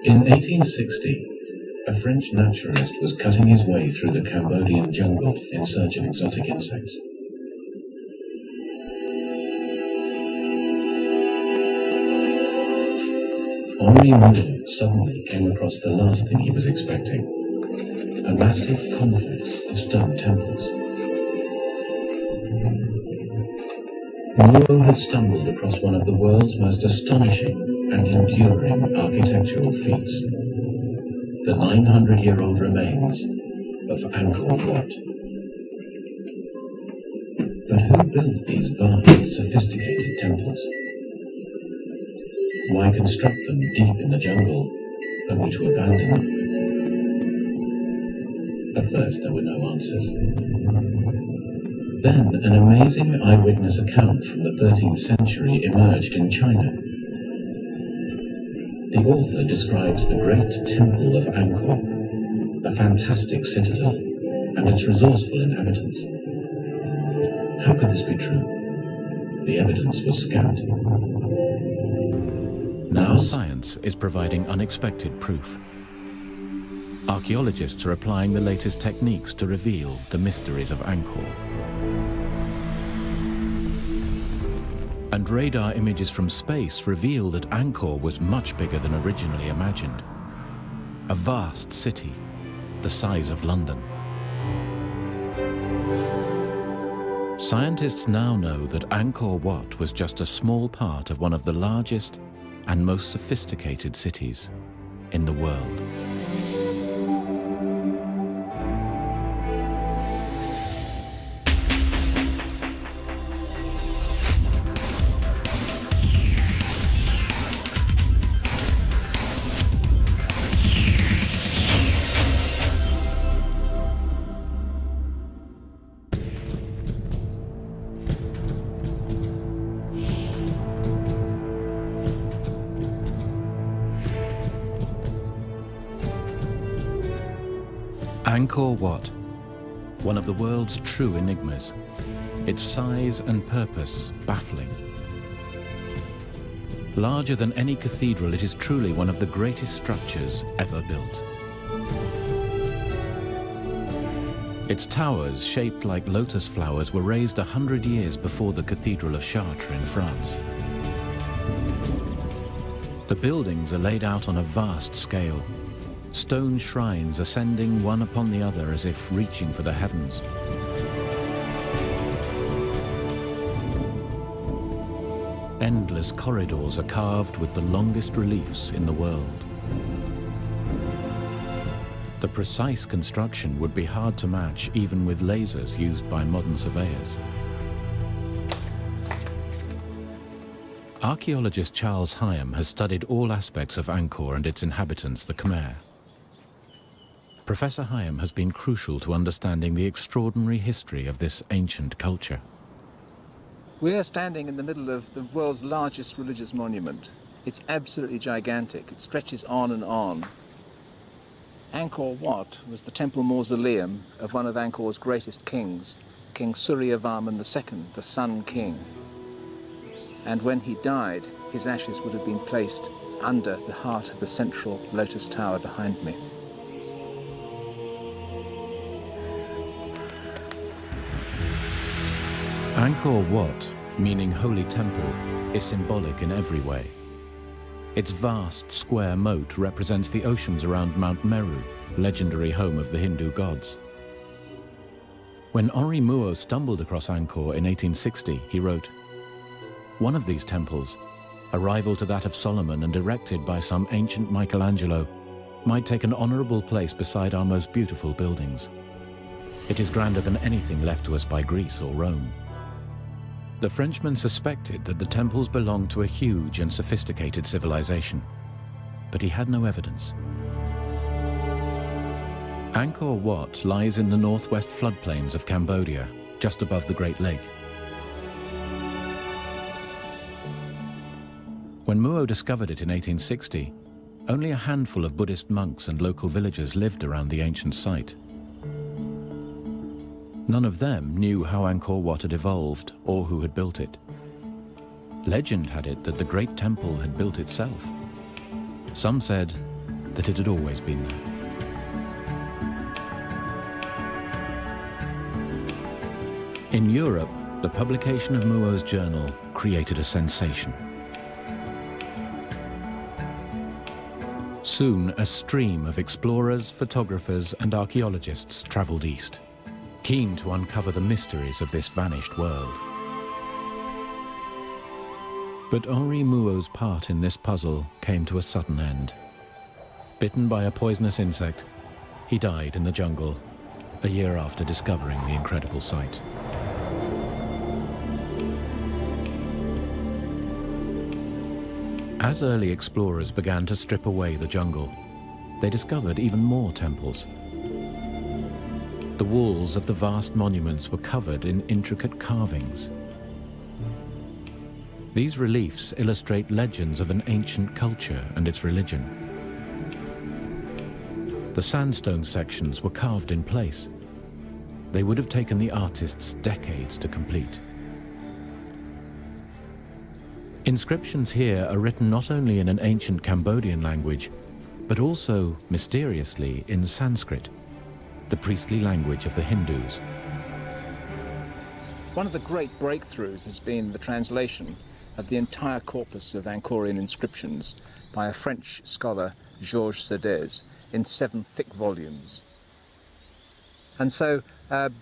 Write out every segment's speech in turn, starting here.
In 1860, a French naturalist was cutting his way through the Cambodian jungle in search of exotic insects. Henri Mouton suddenly came across the last thing he was expecting: a massive complex of stone temples. Mouton had stumbled across one of the world's most astonishing and enduring architectural feats: the 900-year-old remains of Angkor Wat. But who built these vast, sophisticated temples? Why construct them deep in the jungle, only to abandon them? At first, there were no answers. Then, an amazing eyewitness account from the 13th century emerged in China. The author describes the great Temple of Angkor, a fantastic citadel, and its resourceful inhabitants. How could this be true? The evidence was scant. Now science is providing unexpected proof. Archaeologists are applying the latest techniques to reveal the mysteries of Angkor. And radar images from space reveal that Angkor was much bigger than originally imagined. A vast city, the size of London. Scientists now know that Angkor Wat was just a small part of one of the largest and most sophisticated cities in the world. Angkor Wat, one of the world's true enigmas, its size and purpose baffling. Larger than any cathedral, it is truly one of the greatest structures ever built. Its towers, shaped like lotus flowers, were raised 100 years before the Cathedral of Chartres in France. The buildings are laid out on a vast scale, stone shrines ascending one upon the other as if reaching for the heavens. Endless corridors are carved with the longest reliefs in the world. The precise construction would be hard to match even with lasers used by modern surveyors. Archaeologist Charles Higham has studied all aspects of Angkor and its inhabitants, the Khmer. Professor Higham has been crucial to understanding the extraordinary history of this ancient culture. We're standing in the middle of the world's largest religious monument. It's absolutely gigantic. It stretches on and on. Angkor Wat was the temple mausoleum of one of Angkor's greatest kings, King Suryavarman II, the Sun King. And when he died, his ashes would have been placed under the heart of the central lotus tower behind me. Angkor Wat, meaning Holy Temple, is symbolic in every way. Its vast square moat represents the oceans around Mount Meru, legendary home of the Hindu gods. When Henri Mouton stumbled across Angkor in 1860, he wrote, "One of these temples, a rival to that of Solomon and erected by some ancient Michelangelo, might take an honorable place beside our most beautiful buildings. It is grander than anything left to us by Greece or Rome." The Frenchman suspected that the temples belonged to a huge and sophisticated civilization, but he had no evidence. Angkor Wat lies in the northwest floodplains of Cambodia, just above the Great Lake. When Mouton discovered it in 1860, only a handful of Buddhist monks and local villagers lived around the ancient site. None of them knew how Angkor Wat had evolved or who had built it. Legend had it that the Great Temple had built itself. Some said that it had always been there. In Europe, the publication of Muo's journal created a sensation. Soon, a stream of explorers, photographers, and archaeologists traveled east, keen to uncover the mysteries of this vanished world. But Henri Muo's part in this puzzle came to a sudden end. Bitten by a poisonous insect, he died in the jungle a year after discovering the incredible site. As early explorers began to strip away the jungle, they discovered even more temples. The walls of the vast monuments were covered in intricate carvings. These reliefs illustrate legends of an ancient culture and its religion. The sandstone sections were carved in place. They would have taken the artists decades to complete. Inscriptions here are written not only in an ancient Cambodian language, but also, mysteriously, in Sanskrit, the priestly language of the Hindus. One of the great breakthroughs has been the translation of the entire corpus of Angkorian inscriptions by a French scholar, Georges Sédès, in 7 thick volumes. And so,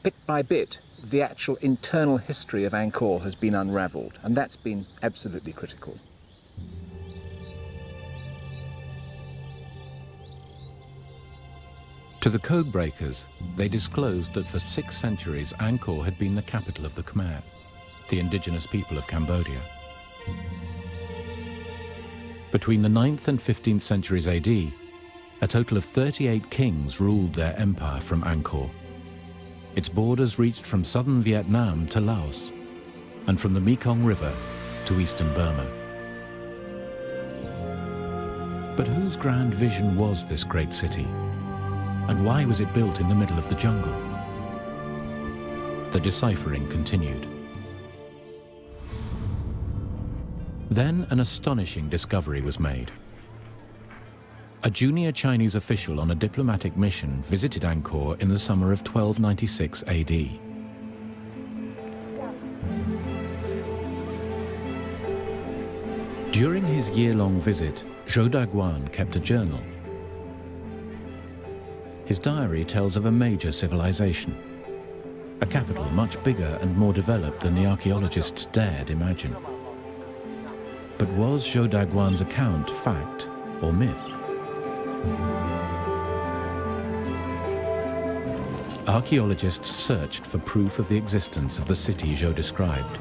bit by bit, the actual internal history of Angkor has been unravelled, and that's been absolutely critical. To the code breakers, they disclosed that for 6 centuries Angkor had been the capital of the Khmer, the indigenous people of Cambodia. Between the 9th and 15th centuries AD, a total of 38 kings ruled their empire from Angkor. Its borders reached from southern Vietnam to Laos, and from the Mekong River to eastern Burma. But whose grand vision was this great city? And why was it built in the middle of the jungle? The deciphering continued. Then an astonishing discovery was made. A junior Chinese official on a diplomatic mission visited Angkor in the summer of 1296 AD. During his year-long visit, Zhou Daguan kept a journal. His diary tells of a major civilization, a capital much bigger and more developed than the archaeologists dared imagine. But was Zhou Daguan's account fact or myth? Archaeologists searched for proof of the existence of the city Zhou described.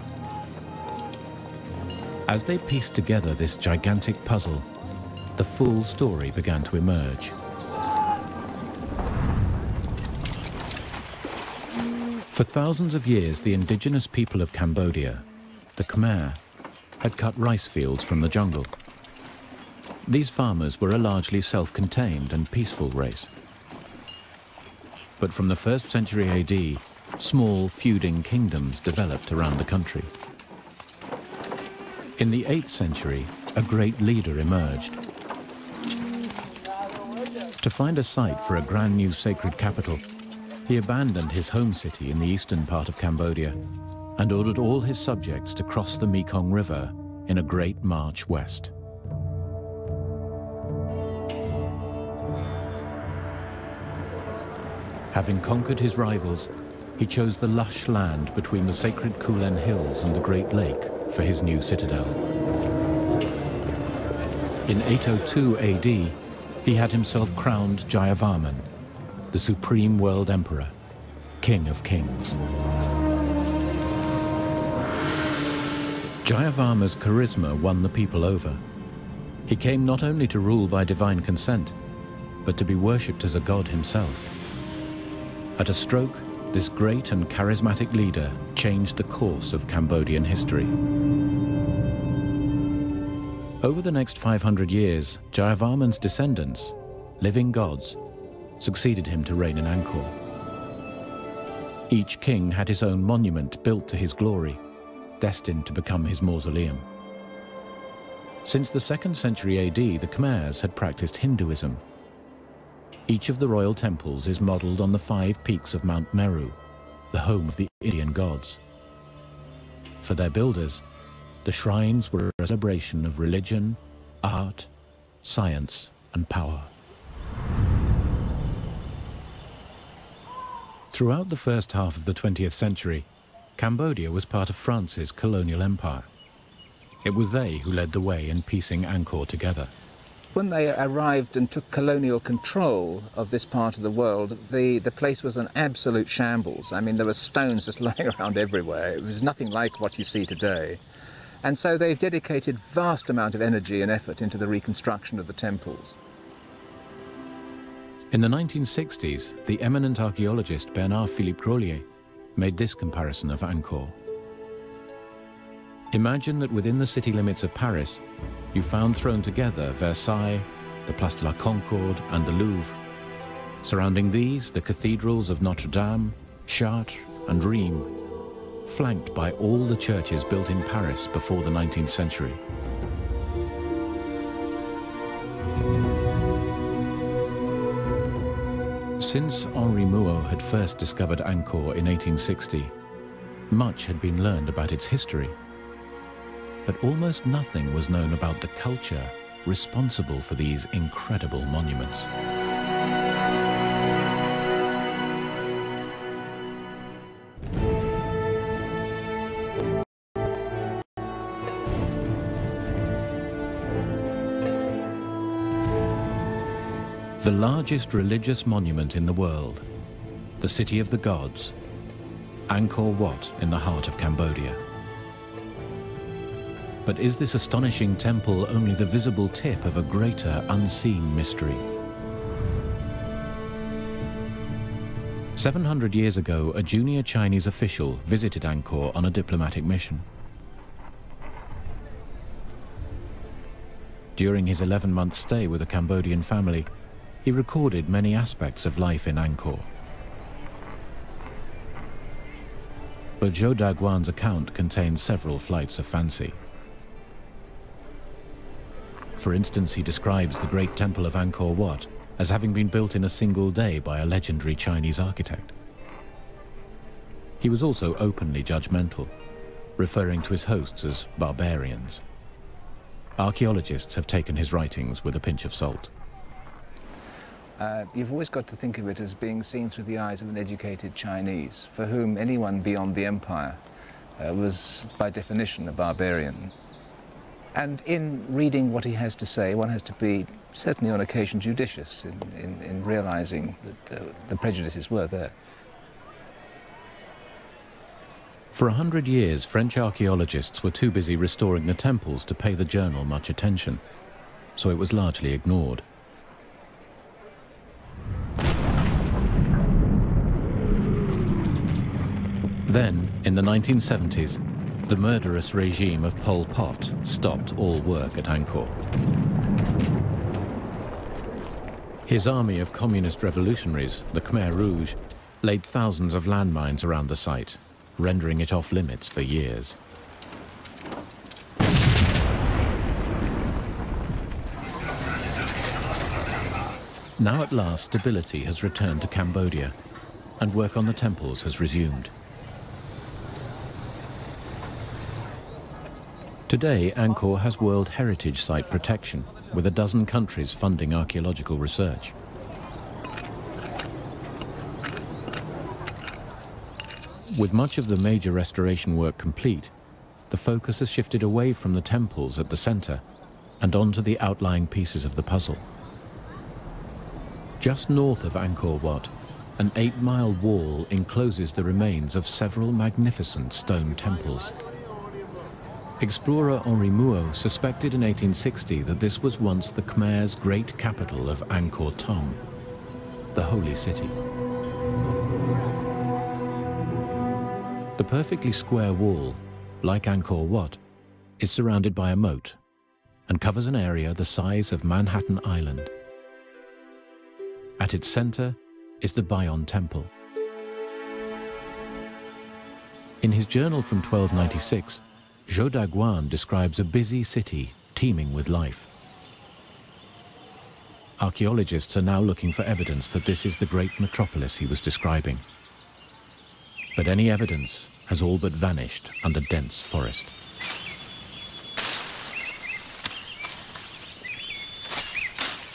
As they pieced together this gigantic puzzle, the full story began to emerge. For thousands of years, the indigenous people of Cambodia, the Khmer, had cut rice fields from the jungle. These farmers were a largely self-contained and peaceful race. But from the 1st century AD, small feuding kingdoms developed around the country. In the 8th century, a great leader emerged. To find a site for a brand new sacred capital, he abandoned his home city in the eastern part of Cambodia and ordered all his subjects to cross the Mekong River in a great march west. Having conquered his rivals, he chose the lush land between the sacred Kulen Hills and the Great Lake for his new citadel. In 802 AD, he had himself crowned Jayavarman, the supreme world emperor, king of kings. Jayavarman's charisma won the people over. He came not only to rule by divine consent, but to be worshipped as a god himself. At a stroke, this great and charismatic leader changed the course of Cambodian history. Over the next 500 years, Jayavarman's descendants, living gods, succeeded him to reign in Angkor. Each king had his own monument built to his glory, destined to become his mausoleum. Since the 2nd century AD, the Khmers had practiced Hinduism, Each of the royal temples is modelled on the 5 peaks of Mount Meru, the home of the Indian gods. For their builders, the shrines were a celebration of religion, art, science, and power. Throughout the first half of the 20th century, Cambodia was part of France's colonial empire. It was they who led the way in piecing Angkor together. When they arrived and took colonial control of this part of the world, the place was an absolute shambles. I mean, there were stones just lying around everywhere. It was nothing like what you see today. And so they've dedicated vast amount of energy and effort into the reconstruction of the temples. In the 1960s, the eminent archaeologist Bernard-Philippe Grolier made this comparison of Angkor. Imagine that within the city limits of Paris, you found thrown together Versailles, the Place de la Concorde, and the Louvre. Surrounding these, the cathedrals of Notre Dame, Chartres, and Rheims, flanked by all the churches built in Paris before the 19th century. Since Henri Mouhot had first discovered Angkor in 1860, much had been learned about its history. But almost nothing was known about the culture responsible for these incredible monuments. The largest religious monument in the world, the City of the Gods, Angkor Wat in the heart of Cambodia. But is this astonishing temple only the visible tip of a greater unseen mystery? 700 years ago, a junior Chinese official visited Angkor on a diplomatic mission. During his 11-month stay with a Cambodian family, he recorded many aspects of life in Angkor. But Zhou Daguan's account contains several flights of fancy. For instance, he describes the great temple of Angkor Wat as having been built in a single day by a legendary Chinese architect. He was also openly judgmental, referring to his hosts as barbarians. Archaeologists have taken his writings with a pinch of salt. You've always got to think of it as being seen through the eyes of an educated Chinese, for whom anyone beyond the empire was, by definition, a barbarian. And in reading what he has to say, one has to be, certainly on occasion, judicious in realizing that the prejudices were there. For 100 years, French archaeologists were too busy restoring the temples to pay the journal much attention, so it was largely ignored. Then, in the 1970s, the murderous regime of Pol Pot stopped all work at Angkor. His army of communist revolutionaries, the Khmer Rouge, laid thousands of landmines around the site, rendering it off limits for years. Now at last, stability has returned to Cambodia, and work on the temples has resumed. Today, Angkor has World Heritage Site protection, with a dozen countries funding archaeological research. With much of the major restoration work complete, the focus has shifted away from the temples at the center and onto the outlying pieces of the puzzle. Just north of Angkor Wat, an 8-mile wall encloses the remains of several magnificent stone temples. Explorer Henri Mouhot suspected in 1860 that this was once the Khmer's great capital of Angkor Thom, the holy city. The perfectly square wall, like Angkor Wat, is surrounded by a moat and covers an area the size of Manhattan Island. At its center is the Bayon Temple. In his journal from 1296, Zhou Daguan describes a busy city teeming with life. archaeologists are now looking for evidence that this is the great metropolis he was describing. But any evidence has all but vanished under dense forest.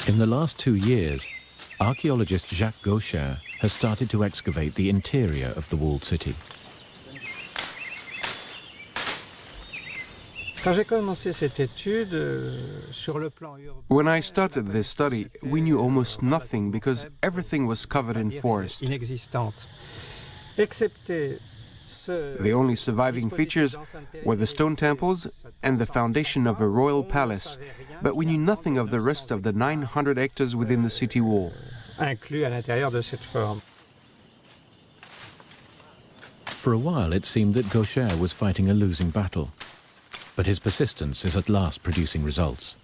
In the last 2 years, archaeologist Jacques Gaucher has started to excavate the interior of the walled city. When I started this study, we knew almost nothing because everything was covered in forest. The only surviving features were the stone temples and the foundation of a royal palace, but we knew nothing of the rest of the 900 hectares within the city wall. For a while, it seemed that Gaucher was fighting a losing battle, but his persistence is at last producing results.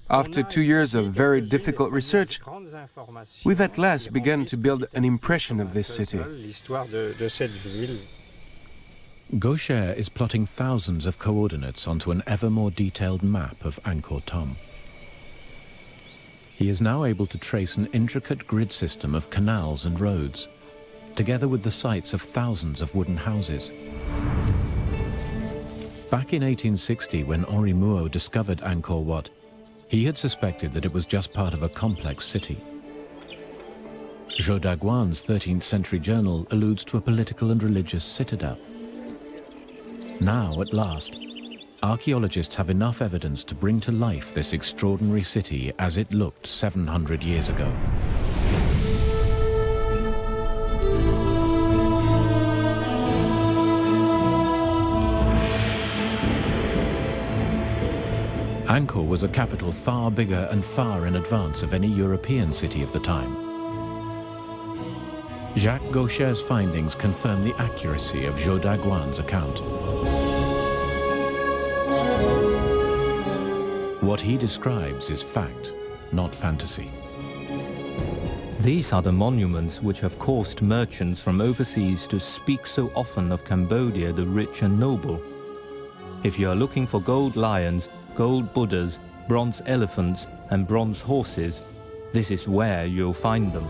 After 2 years of very difficult research, we've at last begun to build an impression of this city. Gaucher is plotting thousands of coordinates onto an ever more detailed map of Angkor Thom. He is now able to trace an intricate grid system of canals and roads, together with the sites of thousands of wooden houses. Back in 1860, when Henri Mouhot discovered Angkor Wat, he had suspected that it was just part of a complex city. Zhou Daguan's 13th century journal alludes to a political and religious citadel. Now, at last, archaeologists have enough evidence to bring to life this extraordinary city as it looked 700 years ago. Angkor was a capital far bigger and far in advance of any European city of the time. Jacques Gaucher's findings confirm the accuracy of Zhou Daguan's account. What he describes is fact, not fantasy. These are the monuments which have caused merchants from overseas to speak so often of Cambodia the rich and noble. If you are looking for gold lions, gold Buddhas, bronze elephants and bronze horses, this is where you'll find them.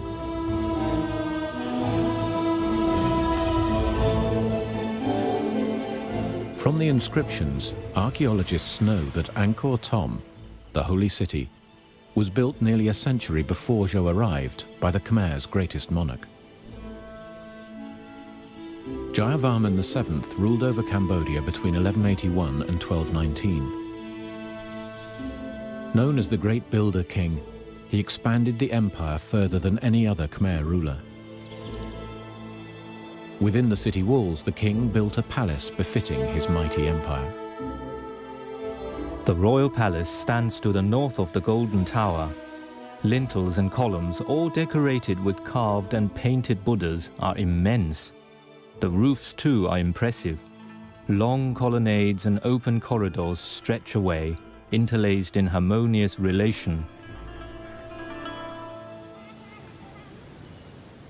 From the inscriptions, archaeologists know that Angkor Thom, the holy city, was built nearly a century before Zhou arrived by the Khmer's greatest monarch. Jayavarman VII ruled over Cambodia between 1181 and 1219. Known as the Great Builder King, he expanded the empire further than any other Khmer ruler. Within the city walls, the king built a palace befitting his mighty empire. The royal palace stands to the north of the Golden Tower. Lintels and columns, all decorated with carved and painted Buddhas, are immense. The roofs too are impressive. Long colonnades and open corridors stretch away, interlaced in harmonious relation.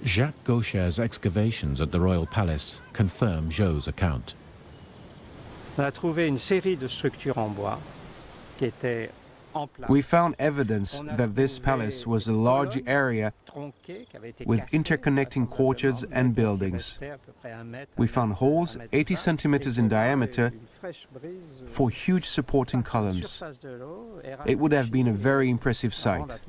Jacques Gaucher's excavations at the royal palace confirm Zhou's account. We found evidence that this palace was a large area with interconnecting courtyards and buildings. We found holes 80 centimeters in diameter for huge supporting columns. It would have been a very impressive sight.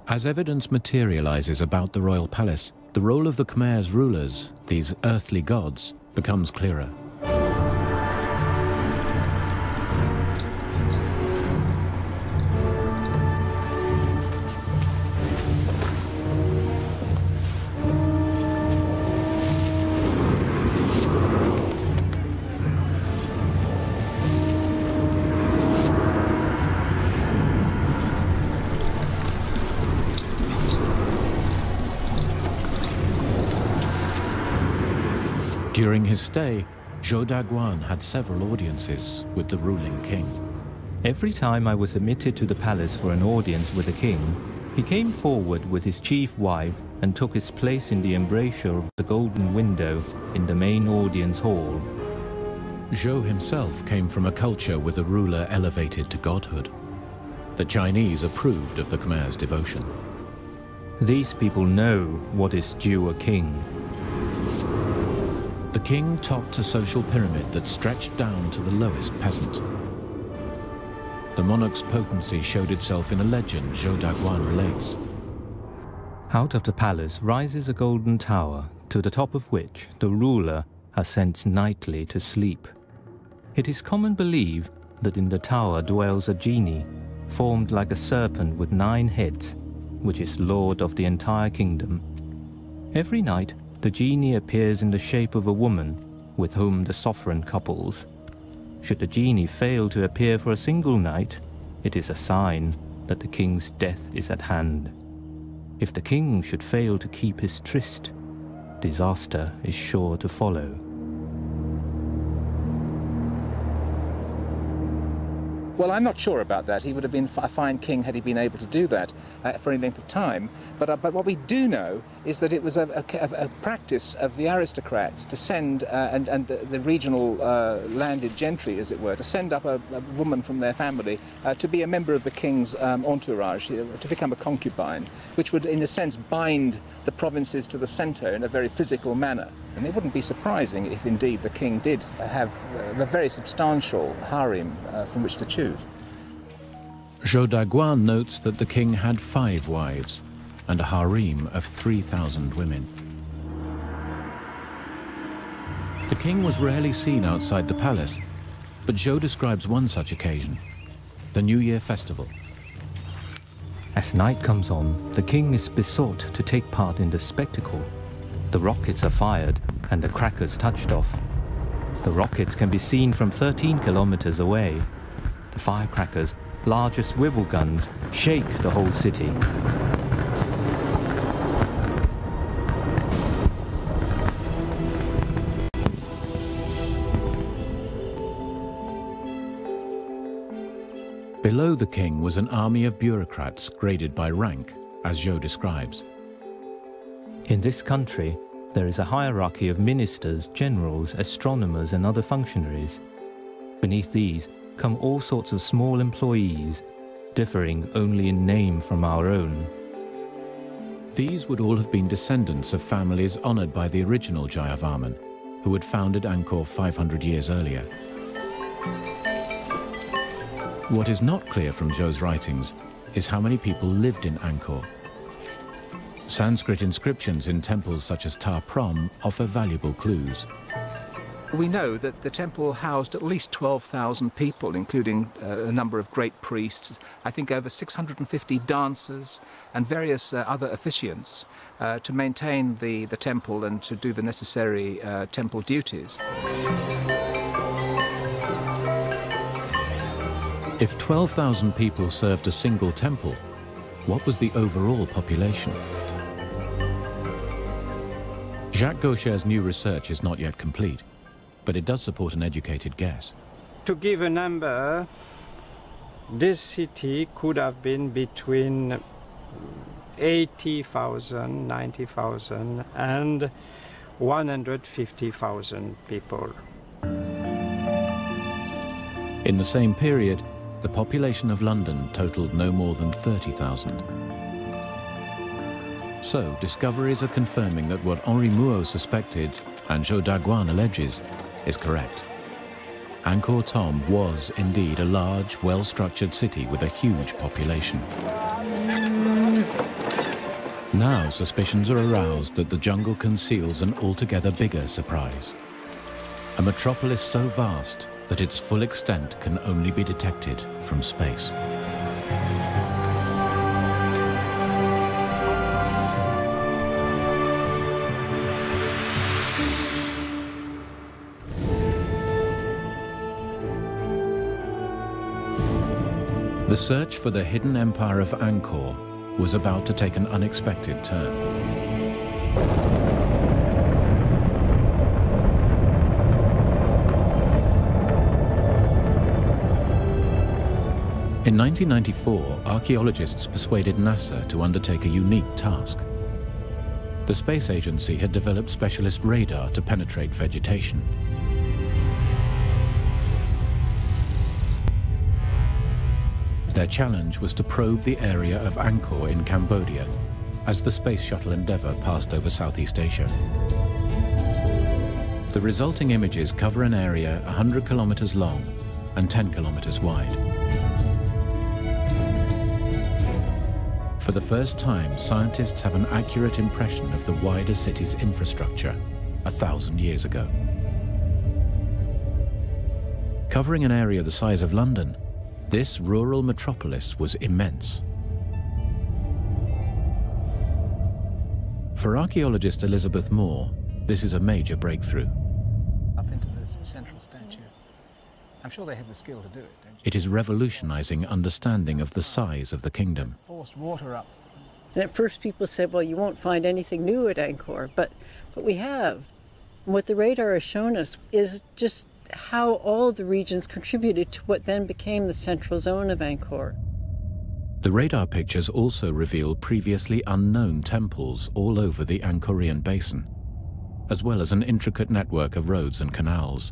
As evidence materializes about the royal palace, the role of the Khmer's rulers, these earthly gods, becomes clearer. During his stay, Zhou Daguan had several audiences with the ruling king. Every time I was admitted to the palace for an audience with the king, he came forward with his chief wife and took his place in the embrasure of the golden window in the main audience hall. Zhou himself came from a culture with a ruler elevated to godhood. The Chinese approved of the Khmer's devotion. These people know what is due a king. The king topped a social pyramid that stretched down to the lowest peasant. The monarch's potency showed itself in a legend Zhou Daguan relates. Out of the palace rises a golden tower, to the top of which the ruler ascends nightly to sleep. It is common belief that in the tower dwells a genie, formed like a serpent with 9 heads, which is lord of the entire kingdom. Every night, the genie appears in the shape of a woman with whom the sovereign couples. Should the genie fail to appear for a single night, it is a sign that the king's death is at hand. If the king should fail to keep his tryst, disaster is sure to follow. Well, I'm not sure about that. He would have been a fine king had he been able to do that for any length of time. But what we do know is that it was a practice of the aristocrats to send, and the regional landed gentry, as it were, to send up a woman from their family to be a member of the king's entourage, to become a concubine, which would, in a sense, bind the provinces to the centre in a very physical manner. And it wouldn't be surprising if indeed the king did have a very substantial harem from which to choose. Zhou Daguan notes that the king had 5 wives and a harem of 3,000 women. The king was rarely seen outside the palace, but Zhou describes one such occasion, the New Year festival. As night comes on, the king is besought to take part in the spectacle. The rockets are fired and the crackers touched off. The rockets can be seen from 13 kilometers away. The firecrackers, large as swivel guns, shake the whole city. Below the king was an army of bureaucrats graded by rank, as Zhou describes. In this country, there is a hierarchy of ministers, generals, astronomers, and other functionaries. Beneath these come all sorts of small employees, differing only in name from our own. These would all have been descendants of families honored by the original Jayavarman, who had founded Angkor 500 years earlier. What is not clear from Zhou's writings is how many people lived in Angkor. Sanskrit inscriptions in temples such as Ta Prohm offer valuable clues. We know that the temple housed at least 12,000 people, including a number of great priests, I think over 650 dancers and various other officiants to maintain the temple and to do the necessary temple duties. If 12,000 people served a single temple, what was the overall population? Jacques Gaucher's new research is not yet complete, but it does support an educated guess. To give a number, this city could have been between 80,000, 90,000 and 150,000 people. In the same period, the population of London totaled no more than 30,000. So, discoveries are confirming that what Henri Mouhot suspected and Zhou Daguan alleges is correct. Angkor Thom was indeed a large, well-structured city with a huge population. Now suspicions are aroused that the jungle conceals an altogether bigger surprise. A metropolis so vast that its full extent can only be detected from space. The search for the hidden empire of Angkor was about to take an unexpected turn. In 1994, archaeologists persuaded NASA to undertake a unique task. The space agency had developed specialist radar to penetrate vegetation. Their challenge was to probe the area of Angkor in Cambodia as the Space Shuttle Endeavour passed over Southeast Asia. The resulting images cover an area 100 kilometers long and 10 kilometers wide. For the first time, scientists have an accurate impression of the wider city's infrastructure 1,000 years ago. Covering an area the size of London, this rural metropolis was immense. For archaeologist Elizabeth Moore, this is a major breakthrough. Up into this central statue. I'm sure they had the skill to do it, don't you? It is revolutionizing understanding of the size of the kingdom. Forced water up. And at first people said, well, you won't find anything new at Angkor, but we have. And what the radar has shown us is just how all the regions contributed to what then became the central zone of Angkor. The radar pictures also reveal previously unknown temples all over the Angkorian basin, as well as an intricate network of roads and canals,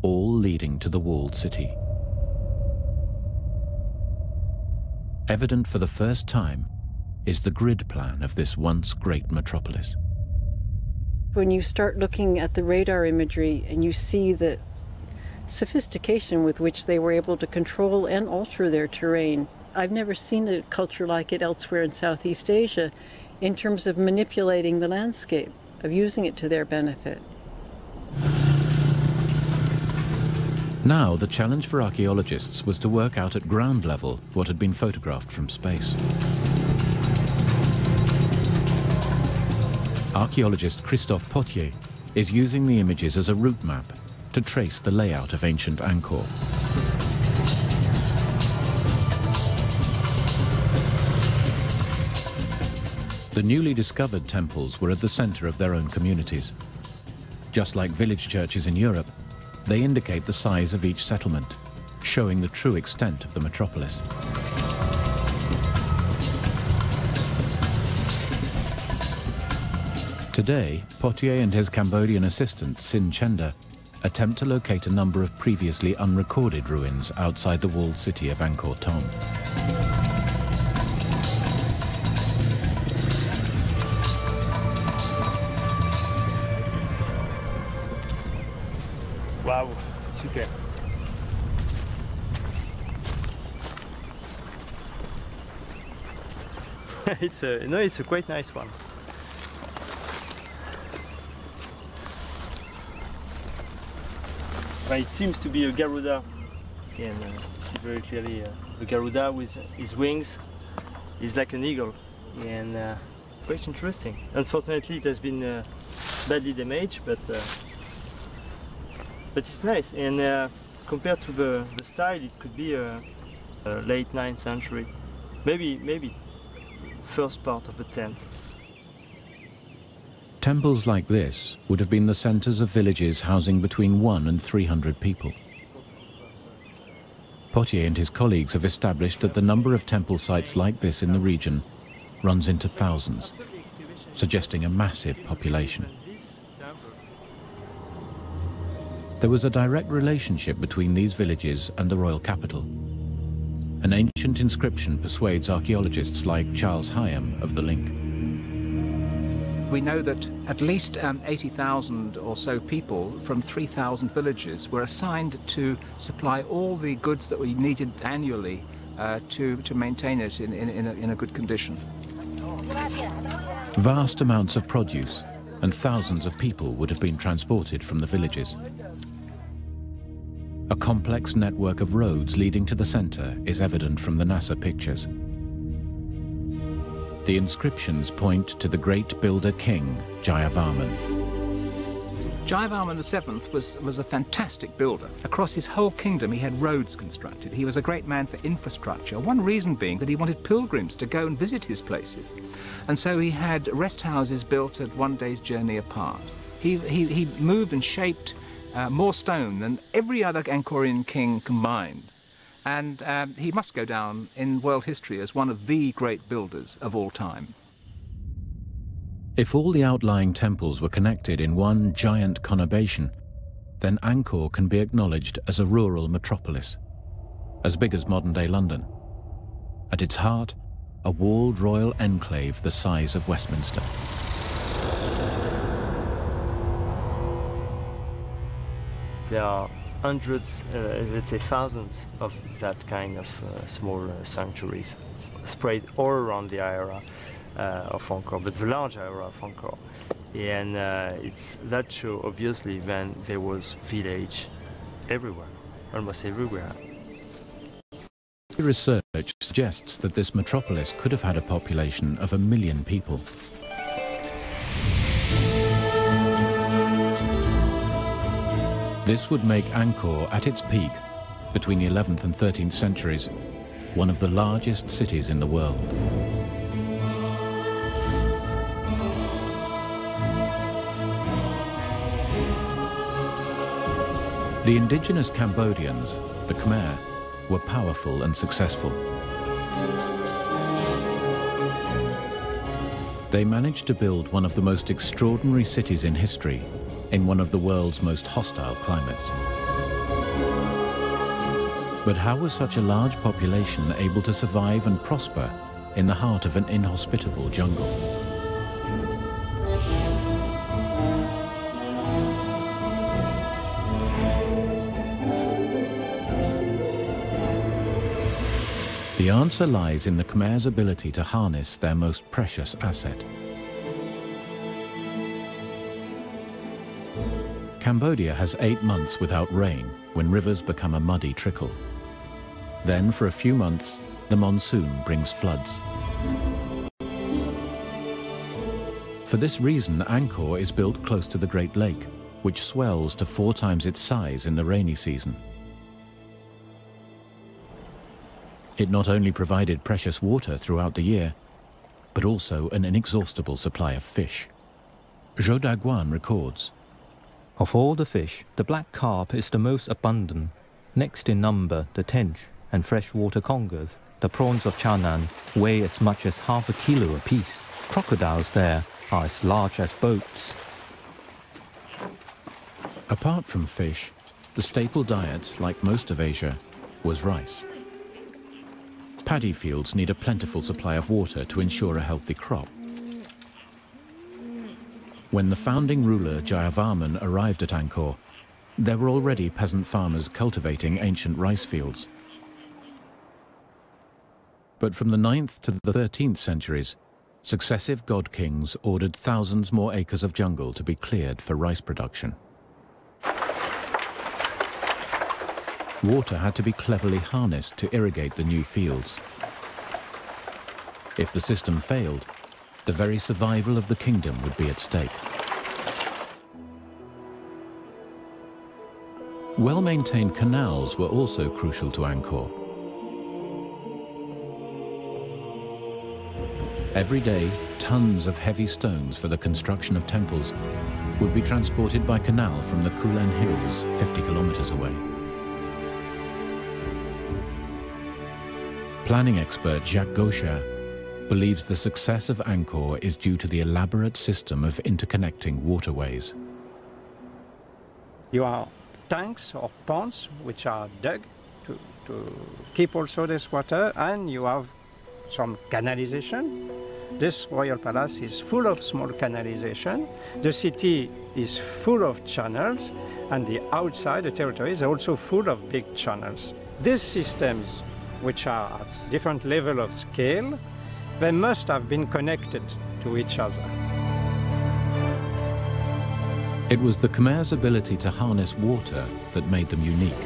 all leading to the walled city. Evident for the first time is the grid plan of this once great metropolis. When you start looking at the radar imagery and you see the sophistication with which they were able to control and alter their terrain, I've never seen a culture like it elsewhere in Southeast Asia in terms of manipulating the landscape, of using it to their benefit. Now, the challenge for archaeologists was to work out at ground level what had been photographed from space. Archaeologist Christophe Potier is using the images as a route map to trace the layout of ancient Angkor. The newly discovered temples were at the center of their own communities. Just like village churches in Europe, they indicate the size of each settlement, showing the true extent of the metropolis. Today, Potier and his Cambodian assistant, Sin Chenda, attempt to locate a number of previously unrecorded ruins outside the walled city of Angkor Thom. Wow, super. It's a quite nice one. It seems to be a Garuda. You can see very clearly a Garuda with his wings is like an eagle, and quite interesting. Unfortunately, it has been badly damaged, but it's nice. And compared to the style, it could be a late 9th century, maybe first part of the 10th. Temples like this would have been the centers of villages housing between 100 and 300 people. Potier and his colleagues have established that the number of temple sites like this in the region runs into thousands, suggesting a massive population. There was a direct relationship between these villages and the royal capital. An ancient inscription persuades archaeologists like Charles Hyam of the link. We know that at least 80,000 or so people from 3,000 villages were assigned to supply all the goods that we needed annually to maintain it in a good condition. Vast amounts of produce and thousands of people would have been transported from the villages. A complex network of roads leading to the center is evident from the NASA pictures. The inscriptions point to the great builder king, Jayavarman. Jayavarman VII was a fantastic builder. Across his whole kingdom, he had roads constructed. He was a great man for infrastructure, one reason being that he wanted pilgrims to go and visit his places. And so he had rest houses built at one day's journey apart. He moved and shaped more stone than every other Angkorian king combined. And he must go down in world history as one of the great builders of all time. If all the outlying temples were connected in one giant conurbation, then Angkor can be acknowledged as a rural metropolis, as big as modern-day London, At its heart, a walled royal enclave the size of Westminster. There are hundreds, let's say thousands of that kind of small sanctuaries spread all around the area of Angkor, but the large area of Angkor. And it's that show, obviously, when there was village everywhere, almost everywhere. Research suggests that this metropolis could have had a population of 1 million people. This would make Angkor, at its peak, between the 11th and 13th centuries, one of the largest cities in the world. The indigenous Cambodians, the Khmer, were powerful and successful. They managed to build one of the most extraordinary cities in history in one of the world's most hostile climates. But how was such a large population able to survive and prosper in the heart of an inhospitable jungle? The answer lies in the Khmer's ability to harness their most precious asset. Cambodia has 8 months without rain, when rivers become a muddy trickle. Then, for a few months, the monsoon brings floods. For this reason, Angkor is built close to the Great Lake, which swells to 4 times its size in the rainy season. It not only provided precious water throughout the year, but also an inexhaustible supply of fish. Zhou Daguan records, "Of all the fish, the black carp is the most abundant. Next in number, the tench and freshwater congers. The prawns of Channan weigh as much as half a kilo apiece. Crocodiles there are as large as boats." Apart from fish, the staple diet, like most of Asia, was rice. Paddy fields need a plentiful supply of water to ensure a healthy crop. When the founding ruler Jayavarman arrived at Angkor, there were already peasant farmers cultivating ancient rice fields. But from the 9th to the 13th centuries, successive god kings ordered thousands more acres of jungle to be cleared for rice production. Water had to be cleverly harnessed to irrigate the new fields. If the system failed, the very survival of the kingdom would be at stake. Well-maintained canals were also crucial to Angkor. Every day, tons of heavy stones for the construction of temples would be transported by canal from the Kulen Hills, 50 kilometers away. Planning expert Jacques Gaucher believes the success of Angkor is due to the elaborate system of interconnecting waterways. You have tanks or ponds which are dug to keep also this water, and you have some canalization. This royal palace is full of small canalization. The city is full of channels, and the outside, the territory, is also full of big channels. These systems, which are at different level of scale, they must have been connected to each other. It was the Khmer's ability to harness water that made them unique.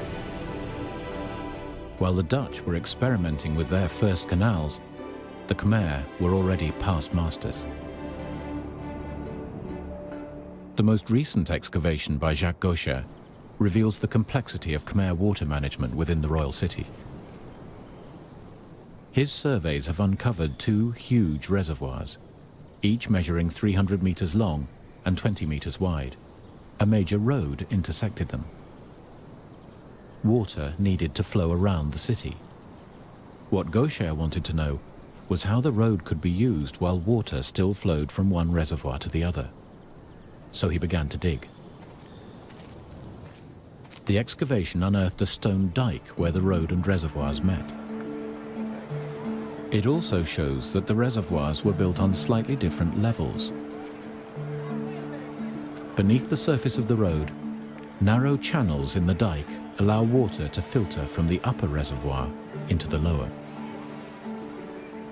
While the Dutch were experimenting with their first canals, the Khmer were already past masters. The most recent excavation by Jacques Gaucher reveals the complexity of Khmer water management within the royal city. His surveys have uncovered 2 huge reservoirs, each measuring 300 meters long and 20 meters wide. A major road intersected them. Water needed to flow around the city. What Gaucher wanted to know was how the road could be used while water still flowed from one reservoir to the other. So he began to dig. The excavation unearthed a stone dike where the road and reservoirs met. It also shows that the reservoirs were built on slightly different levels. Beneath the surface of the road, narrow channels in the dike allow water to filter from the upper reservoir into the lower.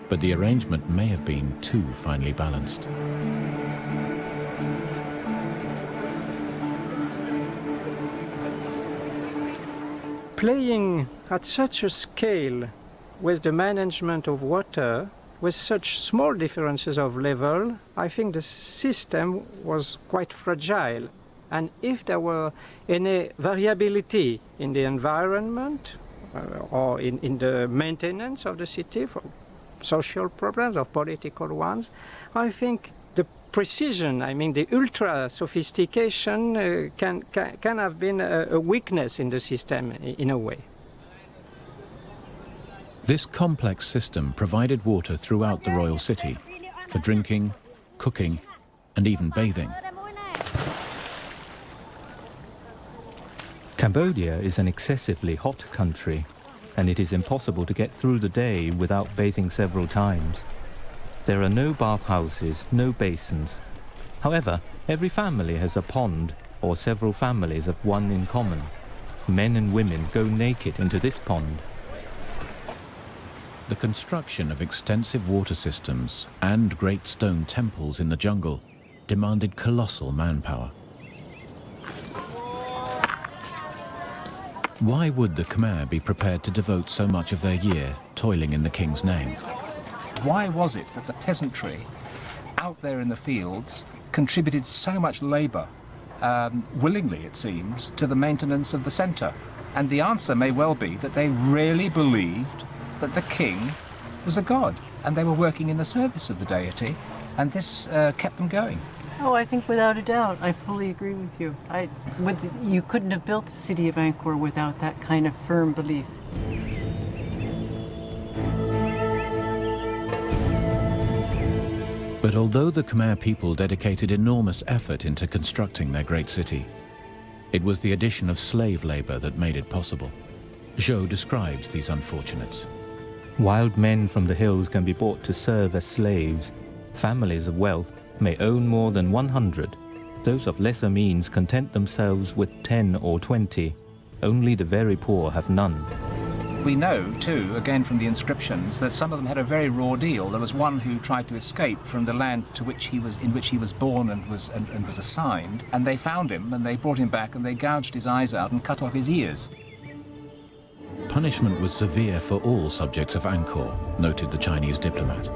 But the arrangement may have been too finely balanced. Playing at such a scale with the management of water, with such small differences of level, I think the system was quite fragile. And if there were any variability in the environment or in the maintenance of the city, for social problems or political ones, I think the precision, I mean the ultra sophistication can have been a weakness in the system in a way. This complex system provided water throughout the royal city for drinking, cooking, and even bathing. Cambodia is an excessively hot country, and it is impossible to get through the day without bathing several times. There are no bathhouses, no basins. However, every family has a pond, or several families have one in common. Men and women go naked into this pond. The construction of extensive water systems and great stone temples in the jungle demanded colossal manpower. Why would the Khmer be prepared to devote so much of their year toiling in the king's name? Why was it that the peasantry out there in the fields contributed so much labour, willingly it seems, to the maintenance of the centre? And the answer may well be that they really believed that the king was a god and they were working in the service of the deity, and this kept them going. Oh, I think without a doubt, I fully agree with you. You couldn't have built the city of Angkor without that kind of firm belief. But although the Khmer people dedicated enormous effort into constructing their great city, it was the addition of slave labor that made it possible. Zhou describes these unfortunates. Wild men from the hills can be bought to serve as slaves. Families of wealth may own more than 100. Those of lesser means content themselves with 10 or 20. Only the very poor have none. We know, too, again from the inscriptions, that some of them had a very raw deal. There was one who tried to escape from the land in which he was born and was assigned, and they found him and they brought him back and they gouged his eyes out and cut off his ears. Punishment was severe for all subjects of Angkor, noted the Chinese diplomat.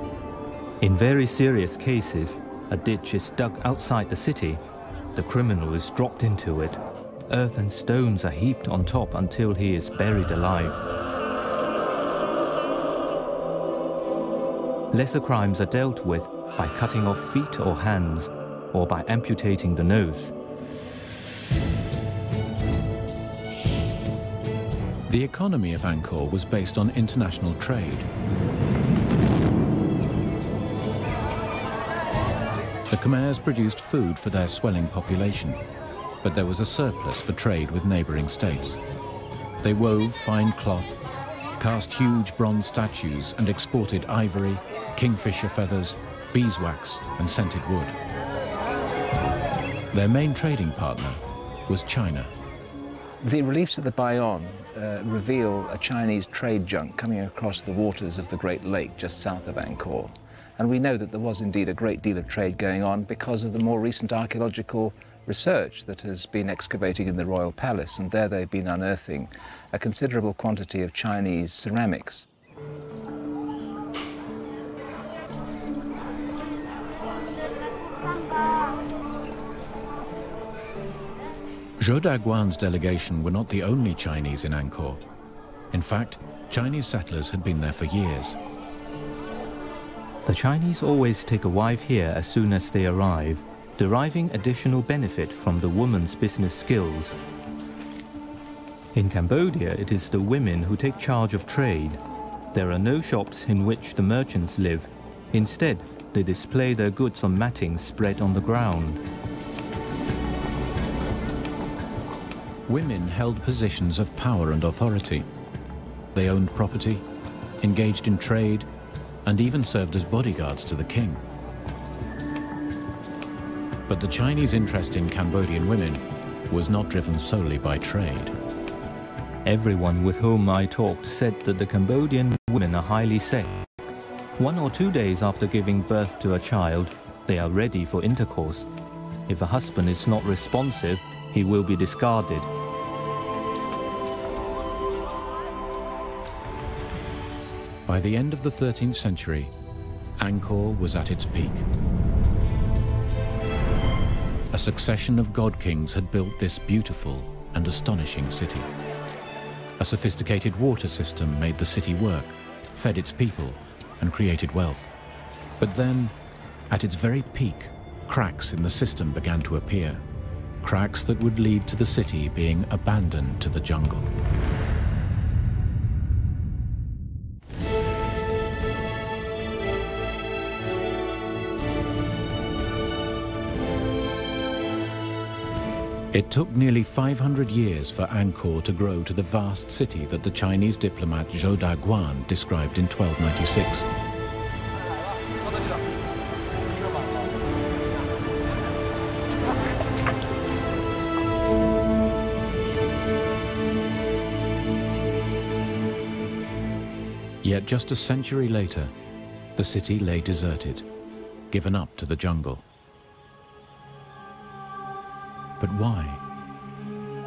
In very serious cases, a ditch is dug outside the city. The criminal is dropped into it. Earth and stones are heaped on top until he is buried alive. Lesser crimes are dealt with by cutting off feet or hands, or by amputating the nose. The economy of Angkor was based on international trade. The Khmers produced food for their swelling population, but there was a surplus for trade with neighboring states. They wove fine cloth, cast huge bronze statues, and exported ivory, kingfisher feathers, beeswax, and scented wood. Their main trading partner was China. The reliefs of the Bayon reveal a Chinese trade junk coming across the waters of the Great Lake just south of Angkor. And we know that there was indeed a great deal of trade going on because of the more recent archaeological research that has been excavating in the Royal Palace, and there they've been unearthing a considerable quantity of Chinese ceramics. Zhou Daguan's delegation were not the only Chinese in Angkor. In fact, Chinese settlers had been there for years. The Chinese always take a wife here as soon as they arrive, deriving additional benefit from the woman's business skills. In Cambodia, it is the women who take charge of trade. There are no shops in which the merchants live. Instead, they display their goods on matting spread on the ground. Women held positions of power and authority. They owned property, engaged in trade, and even served as bodyguards to the king. But the Chinese interest in Cambodian women was not driven solely by trade. Everyone with whom I talked said that the Cambodian women are highly sexed. 1 or 2 days after giving birth to a child, they are ready for intercourse. If a husband is not responsive, he will be discarded. By the end of the 13th century, Angkor was at its peak. A succession of god kings had built this beautiful and astonishing city. A sophisticated water system made the city work, fed its people, and created wealth. But then, at its very peak, cracks in the system began to appear. Cracks that would lead to the city being abandoned to the jungle. It took nearly 500 years for Angkor to grow to the vast city that the Chinese diplomat Zhou Daguan described in 1296. Yet just a century later, the city lay deserted, given up to the jungle. But why?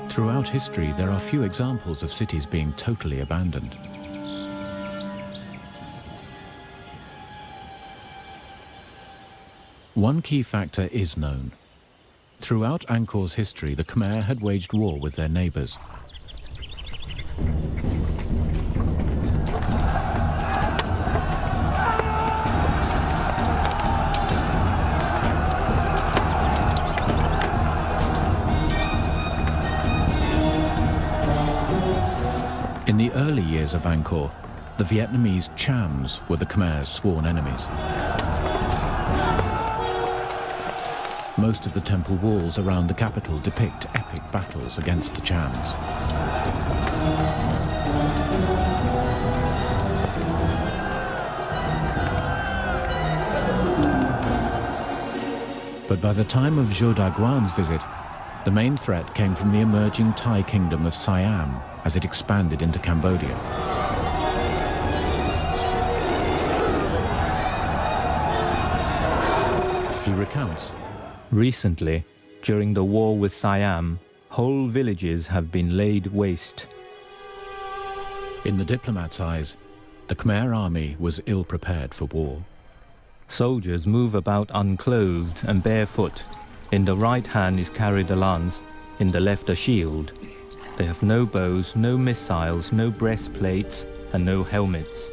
Throughout history, there are few examples of cities being totally abandoned. One key factor is known. Throughout Angkor's history, the Khmer had waged war with their neighbors. In the early years of Angkor, the Vietnamese Chams were the Khmer's sworn enemies. Most of the temple walls around the capital depict epic battles against the Chams. But by the time of Zhou Daguan's visit, the main threat came from the emerging Thai kingdom of Siam as it expanded into Cambodia. He recounts, "Recently, during the war with Siam, whole villages have been laid waste." In the diplomat's eyes, the Khmer army was ill-prepared for war. Soldiers move about unclothed and barefoot. In the right hand is carried a lance, in the left a shield. They have no bows, no missiles, no breastplates, and no helmets.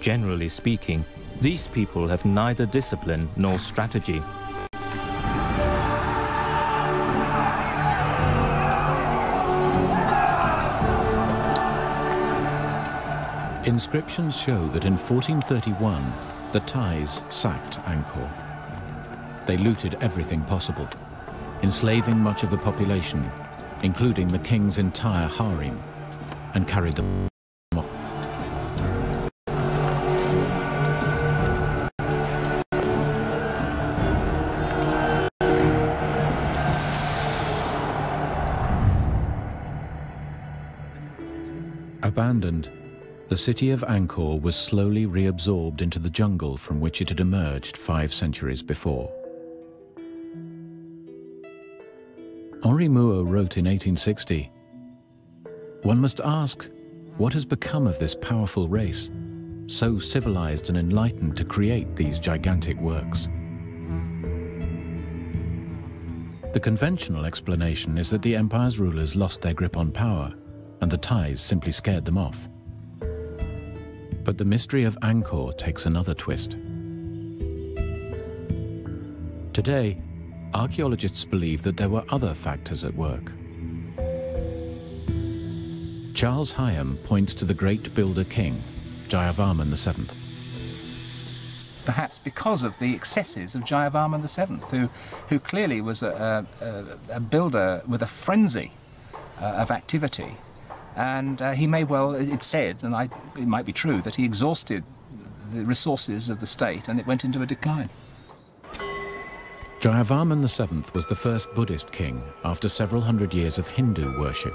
Generally speaking, these people have neither discipline nor strategy. Inscriptions show that in 1431, the Thais sacked Angkor. They looted everything possible, enslaving much of the population, including the king's entire harem, and carried them off. Abandoned, the city of Angkor was slowly reabsorbed into the jungle from which it had emerged 5 centuries before. Henri Mouhot wrote in 1860, "One must ask, what has become of this powerful race, so civilized and enlightened to create these gigantic works?" The conventional explanation is that the empire's rulers lost their grip on power, and the Thais simply scared them off. But the mystery of Angkor takes another twist. Today, archaeologists believe that there were other factors at work. Charles Hyam points to the great builder king, Jayavarman VII. Perhaps because of the excesses of Jayavarman VII, who clearly was a builder with a frenzy of activity. And he may well, it's said, and it might be true, that he exhausted the resources of the state, and it went into a decline. Jayavarman VII was the first Buddhist king after several hundred years of Hindu worship.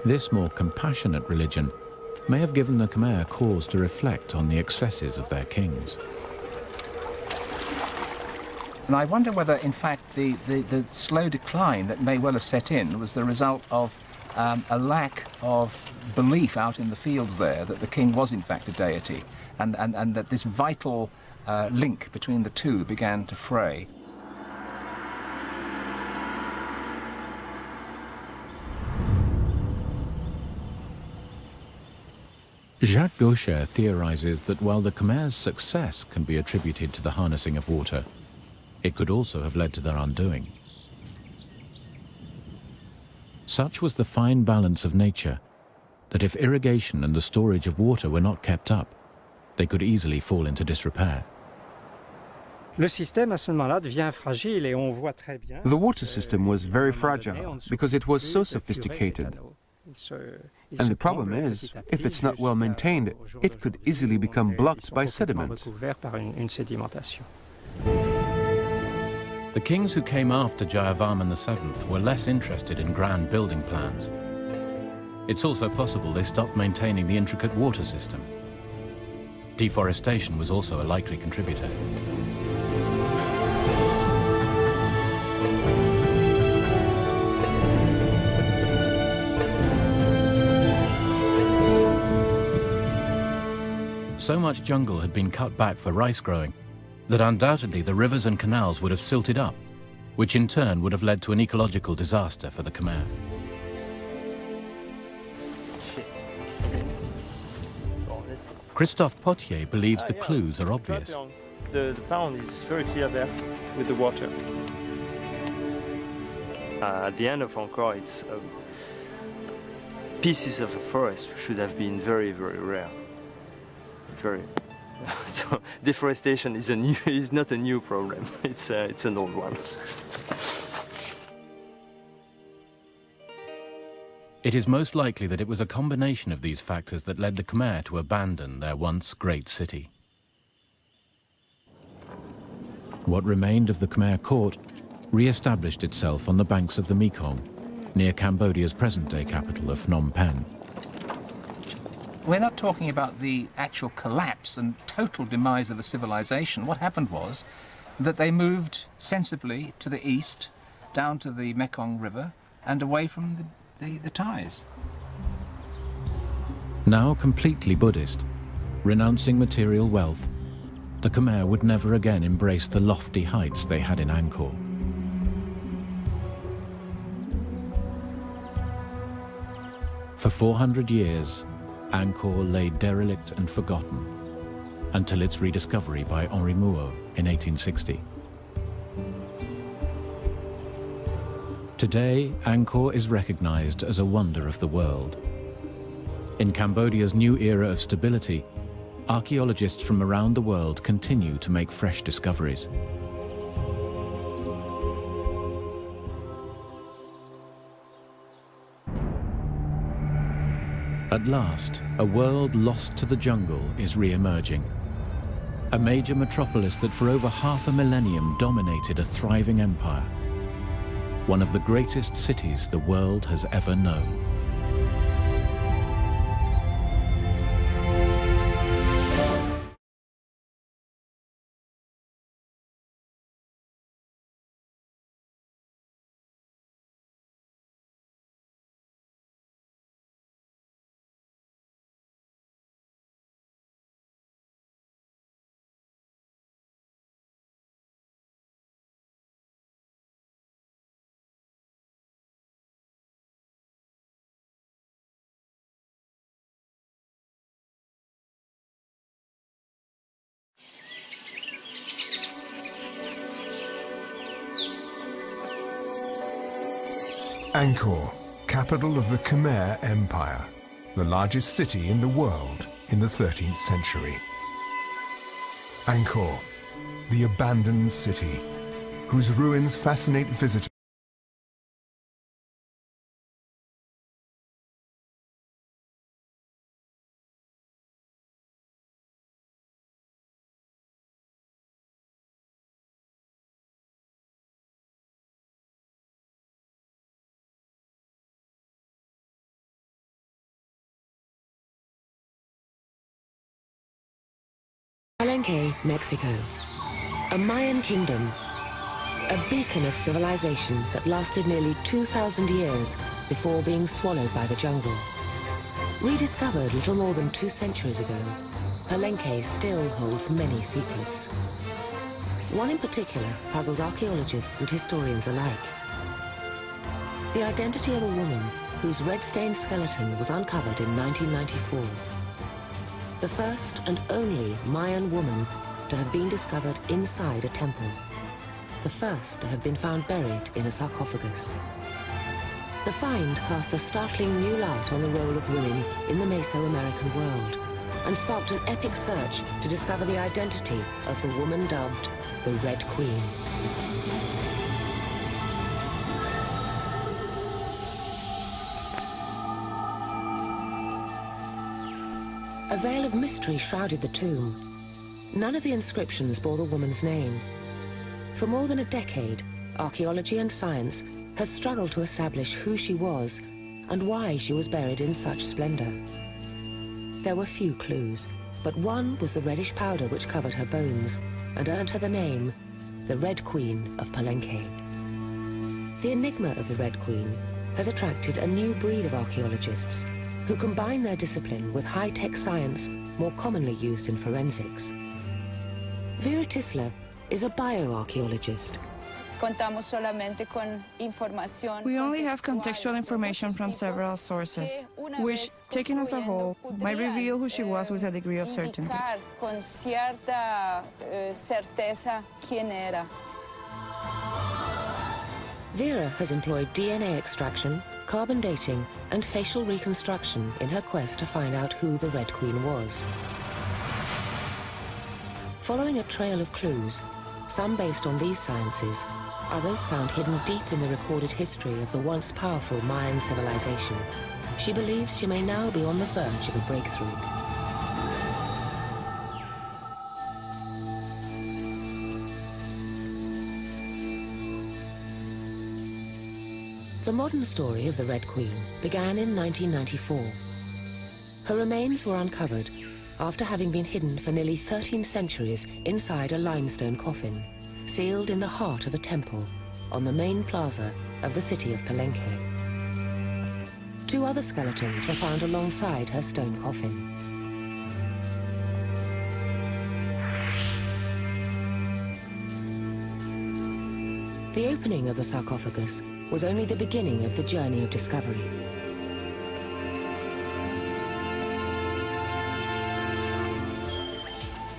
This more compassionate religion may have given the Khmer cause to reflect on the excesses of their kings. And I wonder whether, in fact, the slow decline that may well have set in was the result of a lack of belief out in the fields there that the king was, in fact, a deity, and that this vital link between the two began to fray. Jacques Gaucher theorizes that while the Khmer's success can be attributed to the harnessing of water, it could also have led to their undoing. Such was the fine balance of nature that if irrigation and the storage of water were not kept up, they could easily fall into disrepair. The water system was very fragile because it was so sophisticated. And the problem is, if it's not well maintained, it could easily become blocked by sediment. The kings who came after Jayavarman VII were less interested in grand building plans. It's also possible they stopped maintaining the intricate water system. Deforestation was also a likely contributor. So much jungle had been cut back for rice growing that undoubtedly the rivers and canals would have silted up, which in turn would have led to an ecological disaster for the Khmer. Christophe Potier believes the clues are obvious. The pond is very clear there with the water. At the end of Angkor, it's pieces of the forest should have been very, very rare. So deforestation is not a new problem. It's an old one. It is most likely that it was a combination of these factors that led the Khmer to abandon their once great city. What remained of the Khmer court re-established itself on the banks of the Mekong, near Cambodia's present-day capital of Phnom Penh. We're not talking about the actual collapse and total demise of a civilization. What happened was that they moved sensibly to the east, down to the Mekong River, and away from the Thais. Now completely Buddhist, renouncing material wealth, the Khmer would never again embrace the lofty heights they had in Angkor. For 400 years, Angkor lay derelict and forgotten, until its rediscovery by Henri Mouhot in 1860. Today, Angkor is recognized as a wonder of the world. In Cambodia's new era of stability, archaeologists from around the world continue to make fresh discoveries. At last, a world lost to the jungle is re-emerging. A major metropolis that for over half a millennium dominated a thriving empire. One of the greatest cities the world has ever known. Angkor, capital of the Khmer Empire, the largest city in the world in the 13th century. Angkor, the abandoned city, whose ruins fascinate visitors. Palenque, Mexico. A Mayan kingdom, a beacon of civilization that lasted nearly 2,000 years before being swallowed by the jungle. Rediscovered little more than 2 centuries ago, Palenque still holds many secrets. One in particular puzzles archaeologists and historians alike. The identity of a woman whose red-stained skeleton was uncovered in 1994. The first and only Mayan woman to have been discovered inside a temple. The first to have been found buried in a sarcophagus. The find cast a startling new light on the role of women in the Mesoamerican world and sparked an epic search to discover the identity of the woman dubbed the Red Queen. A veil of mystery shrouded the tomb. None of the inscriptions bore the woman's name. For more than a decade, archaeology and science has struggled to establish who she was and why she was buried in such splendor. There were few clues, but one was the reddish powder which covered her bones and earned her the name, the Red Queen of Palenque. The enigma of the Red Queen has attracted a new breed of archaeologists who combine their discipline with high-tech science more commonly used in forensics. Vera Tisler is a bioarchaeologist. We only have contextual information from several sources, which, taken as a whole, might reveal who she was with a degree of certainty. Vera has employed DNA extraction, carbon dating, and facial reconstruction in her quest to find out who the Red Queen was. Following a trail of clues, some based on these sciences, others found hidden deep in the recorded history of the once powerful Mayan civilization, she believes she may now be on the verge of a breakthrough. The modern story of the Red Queen began in 1994. Her remains were uncovered after having been hidden for nearly 13 centuries inside a limestone coffin, sealed in the heart of a temple on the main plaza of the city of Palenque. 2 other skeletons were found alongside her stone coffin. The opening of the sarcophagus was only the beginning of the journey of discovery.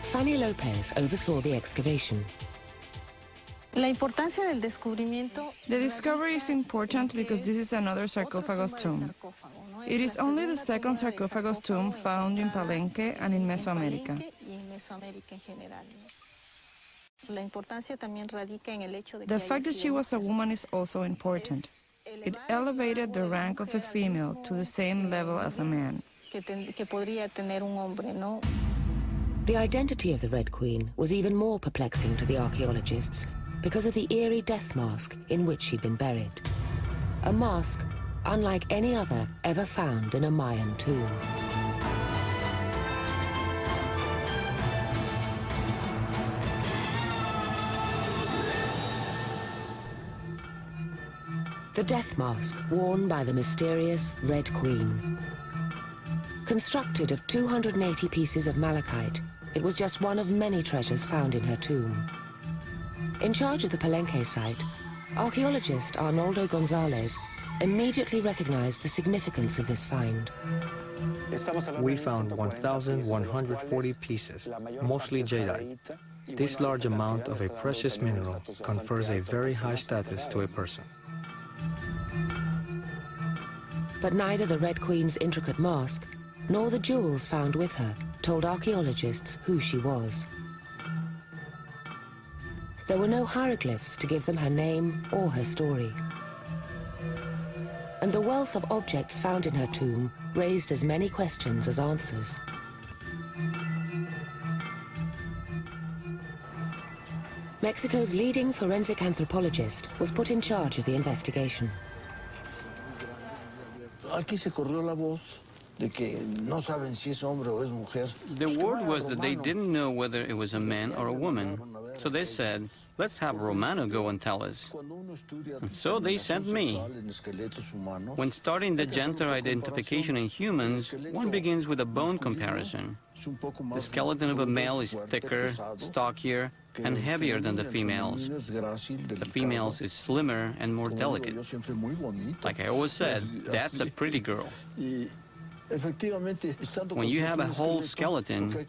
Fanny Lopez oversaw the excavation. The discovery is important because this is another sarcophagus tomb. It is only the second sarcophagus tomb found in Palenque and in Mesoamerica. The fact that she was a woman is also important. It elevated the rank of a female to the same level as a man. The identity of the Red Queen was even more perplexing to the archaeologists because of the eerie death mask in which she'd been buried. A mask unlike any other ever found in a Mayan tomb. The death mask worn by the mysterious Red Queen. Constructed of 280 pieces of malachite, it was just one of many treasures found in her tomb. In charge of the Palenque site, archaeologist Arnoldo Gonzalez immediately recognized the significance of this find. We found 1,140 pieces, mostly jadeite. This large amount of a precious mineral confers a very high status to a person. But neither the Red Queen's intricate mask nor the jewels found with her told archaeologists who she was. There were no hieroglyphs to give them her name or her story. And the wealth of objects found in her tomb raised as many questions as answers. Mexico's leading forensic anthropologist was put in charge of the investigation. The word was that they didn't know whether it was a man or a woman. So they said, let's have Romano go and tell us. And so they sent me. When starting the gender identification in humans, one begins with a bone comparison. The skeleton of a male is thicker, stockier, and heavier than the females. The females is slimmer and more delicate. Like I always said, that's a pretty girl. When you have a whole skeleton,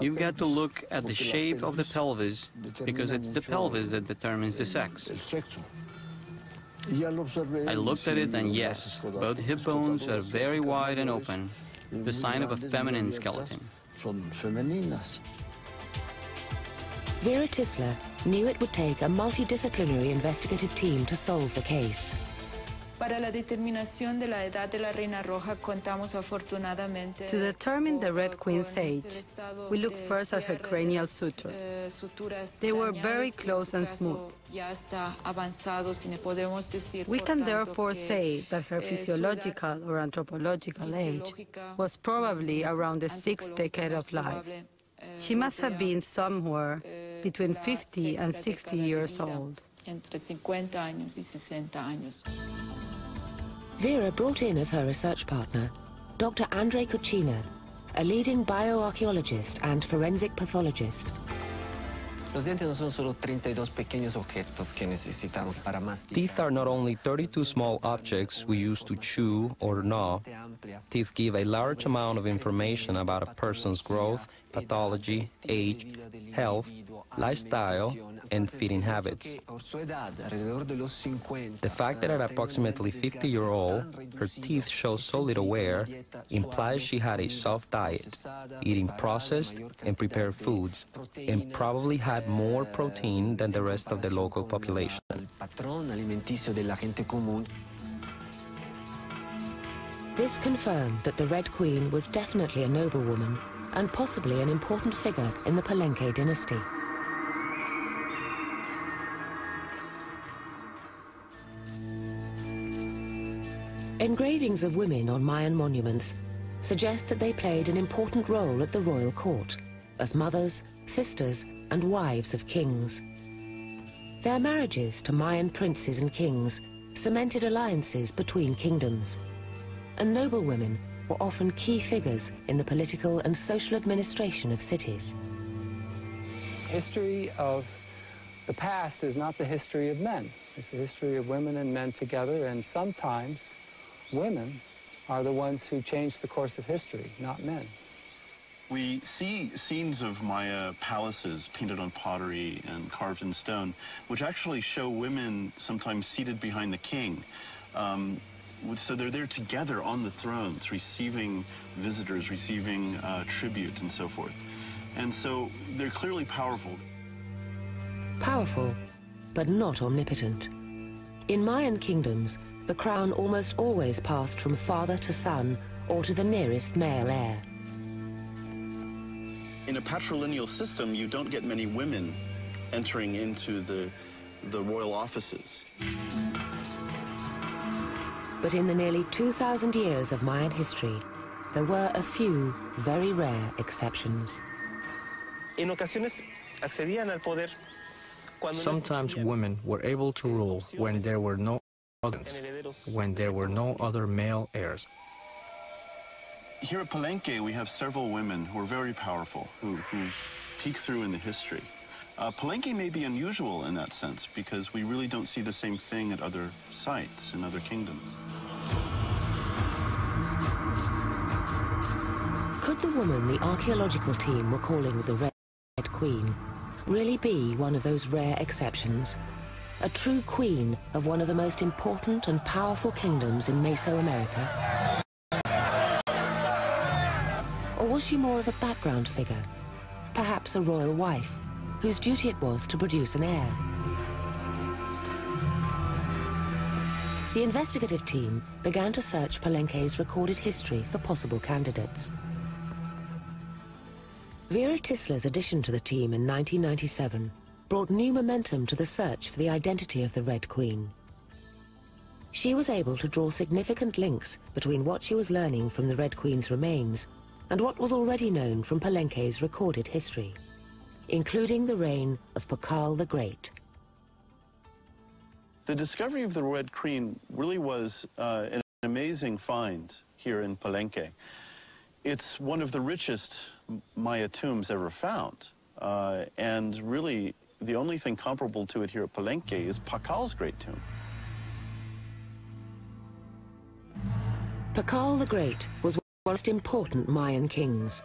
you've got to look at the shape of the pelvis, because it's the pelvis that determines the sex. I looked at it, and yes, both hip bones are very wide and open, the sign of a feminine skeleton. Vera Tisler knew it would take a multidisciplinary investigative team to solve the case. To determine the Red Queen's age, we look first at her cranial suture. They were very close and smooth. We can therefore say that her physiological or anthropological age was probably around the 6th decade of life. She must have been somewhere between 50 and 60 years old. Vera brought in as her research partner Dr. Andrei Kuchina, a leading bioarchaeologist and forensic pathologist. Teeth are not only 32 small objects we use to chew or gnaw. Teeth give a large amount of information about a person's growth, pathology, age, health, lifestyle, and feeding habits. The fact that at approximately 50-year-old, her teeth show so little wear implies she had a soft diet, eating processed and prepared foods, and probably had more protein than the rest of the local population. This confirmed that the Red Queen was definitely a noblewoman and possibly an important figure in the Palenque dynasty. Engravings of women on Mayan monuments suggest that they played an important role at the royal court as mothers, sisters, and wives of kings. Their marriages to Mayan princes and kings cemented alliances between kingdoms, and noblewomen were often key figures in the political and social administration of cities. History of the past is not the history of men. It's the history of women and men together, and sometimes women are the ones who change the course of history, not men. We see scenes of Maya palaces painted on pottery and carved in stone, which actually show women sometimes seated behind the king. So they're there together on the thrones, receiving visitors, receiving tribute, and so forth. And so they're clearly powerful. Powerful, but not omnipotent. In Mayan kingdoms, the crown almost always passed from father to son or to the nearest male heir. In a patrilineal system, you don't get many women entering into the royal offices. But in the nearly 2,000 years of Mayan history, there were a few very rare exceptions. Sometimes women were able to rule when there were no other male heirs. Here at Palenque, we have several women who are very powerful, who peek through in the history. Palenque may be unusual in that sense, because we really don't see the same thing at other sites in other kingdoms. Could the woman the archaeological team were calling the Red Queen really be one of those rare exceptions? A true queen of one of the most important and powerful kingdoms in Mesoamerica? Or was she more of a background figure? Perhaps a royal wife, whose duty it was to produce an heir? The investigative team began to search Palenque's recorded history for possible candidates. Vera Tisler's addition to the team in 1997 brought new momentum to the search for the identity of the Red Queen. She was able to draw significant links between what she was learning from the Red Queen's remains and what was already known from Palenque's recorded history, including the reign of Pakal the Great. The discovery of the Red Queen really was an amazing find here in Palenque. It's one of the richest Maya tombs ever found, and really the only thing comparable to it here at Palenque is Pakal's great tomb. Pakal the Great was one of the most important Mayan kings.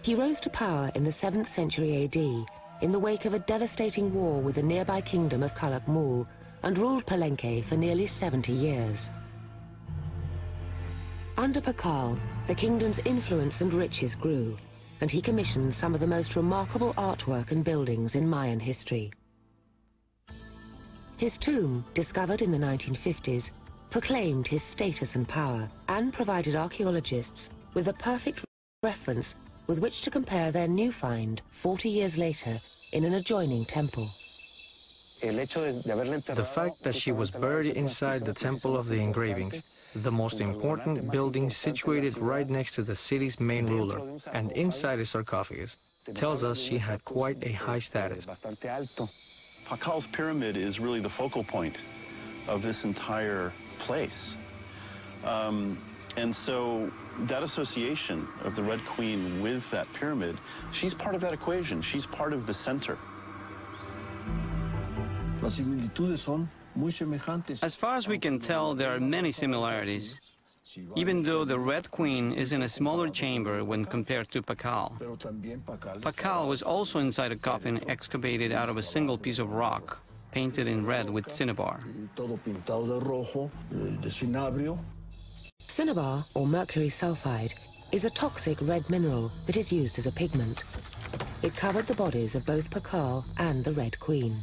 He rose to power in the 7th century AD in the wake of a devastating war with the nearby kingdom of Calakmul and ruled Palenque for nearly 70 years. Under Pakal, the kingdom's influence and riches grew, and he commissioned some of the most remarkable artwork and buildings in Mayan history. His tomb, discovered in the 1950s, proclaimed his status and power and provided archaeologists with a perfect reference with which to compare their new find 40 years later in an adjoining temple. The fact that she was buried inside the Temple of the Engravings, the most important building situated right next to the city's main ruler and inside a sarcophagus, tells us she had quite a high status. Pakal's pyramid is really the focal point of this entire place. And so that association of the Red Queen with that pyramid, she's part of that equation. She's part of the center. As far as we can tell, there are many similarities, even though the Red Queen is in a smaller chamber when compared to Pakal. Pakal was also inside a coffin excavated out of a single piece of rock, painted in red with cinnabar. Cinnabar, or mercury sulfide, is a toxic red mineral that is used as a pigment. It covered the bodies of both Pakal and the Red Queen.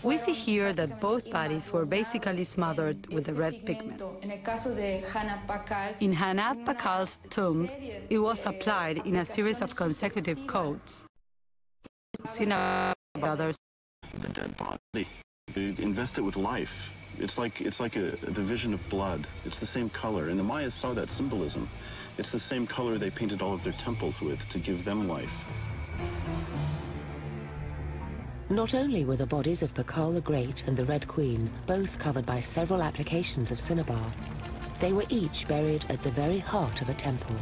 We see here that both bodies were basically smothered with the red pigment. In Hana Pakal's tomb, it was applied in a series of consecutive coats. Cinnabar others. The dead body, they invest it with life. It's like the vision of blood. It's the same color, and the Mayas saw that symbolism. It's the same color they painted all of their temples with to give them life. Not only were the bodies of Pakal the Great and the Red Queen both covered by several applications of cinnabar, they were each buried at the very heart of a temple.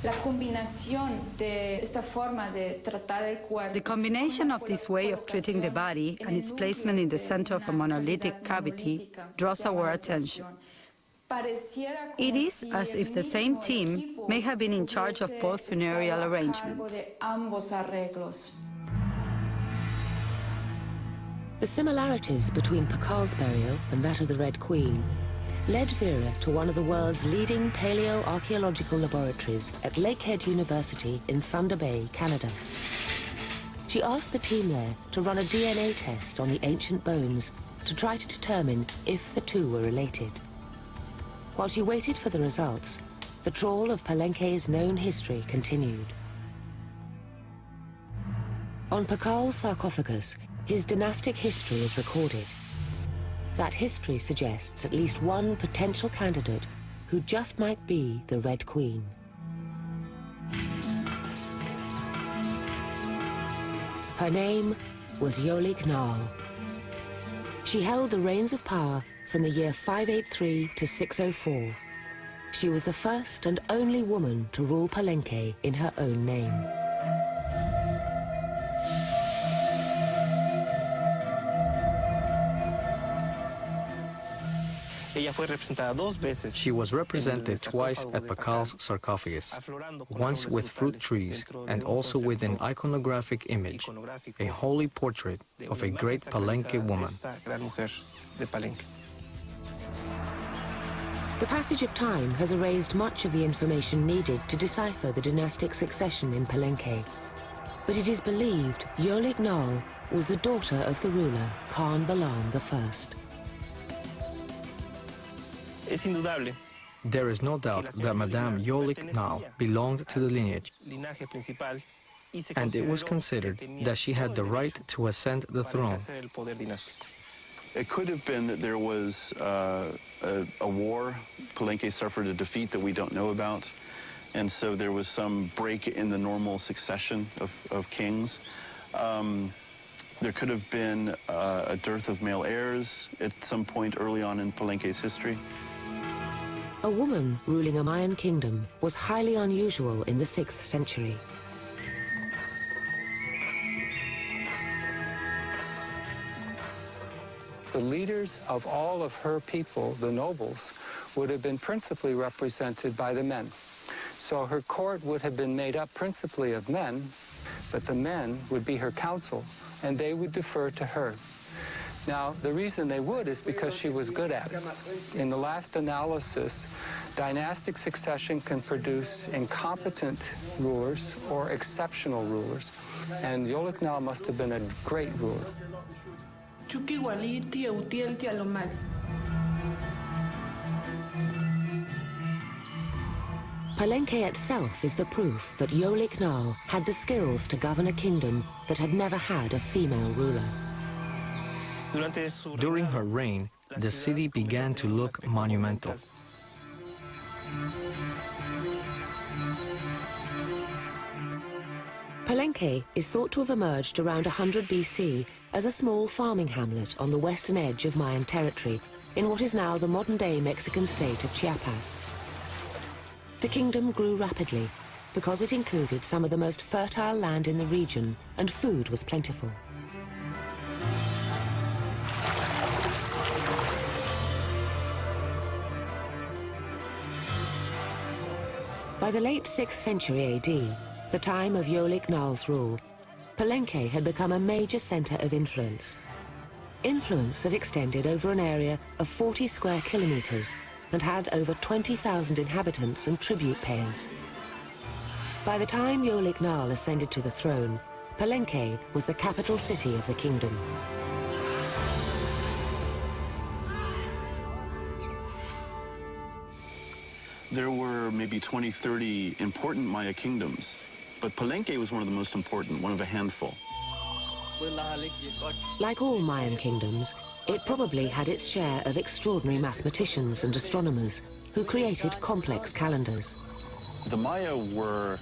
The combination of this way of treating the body and its placement in the center of a monolithic cavity draws our attention. It is as if the same team may have been in charge of both funereal arrangements. The similarities between Pakal's burial and that of the Red Queen led Vera to one of the world's leading paleoarchaeological laboratories at Lakehead University in Thunder Bay, Canada. She asked the team there to run a DNA test on the ancient bones to try to determine if the two were related. While she waited for the results, the trawl of Palenque's known history continued. On Pakal's sarcophagus, his dynastic history is recorded. That history suggests at least one potential candidate who just might be the Red Queen. Her name was Yolik Nal. She held the reins of power from the year 583 to 604. She was the first and only woman to rule Palenque in her own name. She was represented twice at Pakal's sarcophagus, once with fruit trees and also with an iconographic image, a holy portrait of a great Palenque woman. The passage of time has erased much of the information needed to decipher the dynastic succession in Palenque, but it is believed Yolik Nal was the daughter of the ruler Khan Balam I. There is no doubt that Madame Yolik Nal belonged to the lineage, and it was considered that she had the right to ascend the throne. It could have been that there was a war. Palenque suffered a defeat that we don't know about, and so there was some break in the normal succession of kings. There could have been a dearth of male heirs at some point early on in Palenque's history. A woman ruling a Mayan kingdom was highly unusual in the 6th century. The leaders of all of her people, the nobles, would have been principally represented by the men. So her court would have been made up principally of men, but the men would be her council, and they would defer to her. Now, the reason they would is because she was good at it. In the last analysis, dynastic succession can produce incompetent rulers or exceptional rulers, and Yolik Nal must have been a great ruler. Palenque itself is the proof that Yolik Nal had the skills to govern a kingdom that had never had a female ruler. During her reign, the city began to look monumental. Palenque is thought to have emerged around 100 BC as a small farming hamlet on the western edge of Mayan territory in what is now the modern-day Mexican state of Chiapas. The kingdom grew rapidly because it included some of the most fertile land in the region and food was plentiful. By the late 6th century AD, the time of Yolik Nal's rule, Palenque had become a major center of influence. Influence that extended over an area of 40 square kilometers and had over 20,000 inhabitants and tribute payers. By the time Yolik Nal ascended to the throne, Palenque was the capital city of the kingdom. There were maybe 20, 30 important Maya kingdoms, but Palenque was one of the most important, one of a handful. Like all Mayan kingdoms, it probably had its share of extraordinary mathematicians and astronomers who created complex calendars. The Maya were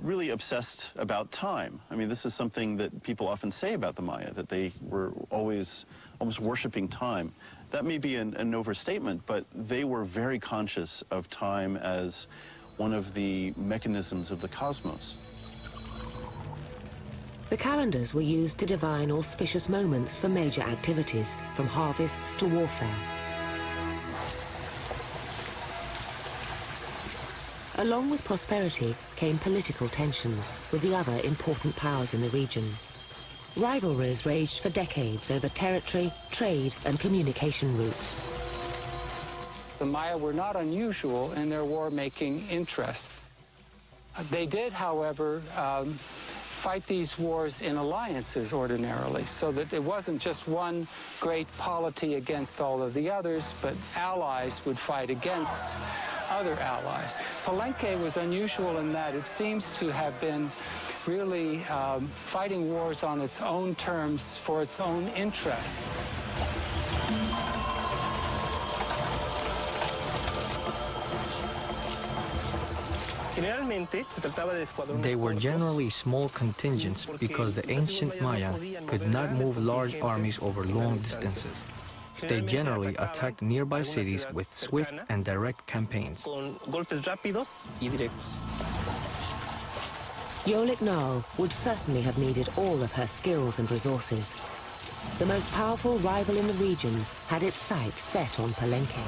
really obsessed about time. I mean, this is something that people often say about the Maya, that they were always almost worshiping time. That may be an overstatement, but they were very conscious of time as one of the mechanisms of the cosmos. The calendars were used to divine auspicious moments for major activities, from harvests to warfare. Along with prosperity came political tensions with the other important powers in the region. Rivalries raged for decades over territory, trade, and communication routes. The Maya were not unusual in their war-making interests. They did, however, fight these wars in alliances ordinarily, so that it wasn't just one great polity against all of the others, but allies would fight against other allies. Palenque was unusual in that it seems to have been really fighting wars on its own terms for its own interests. They were generally small contingents because the ancient Maya could not move large armies over long distances. They generally attacked nearby cities with swift and direct campaigns. Yolik Nal would certainly have needed all of her skills and resources. The most powerful rival in the region had its sights set on Palenque.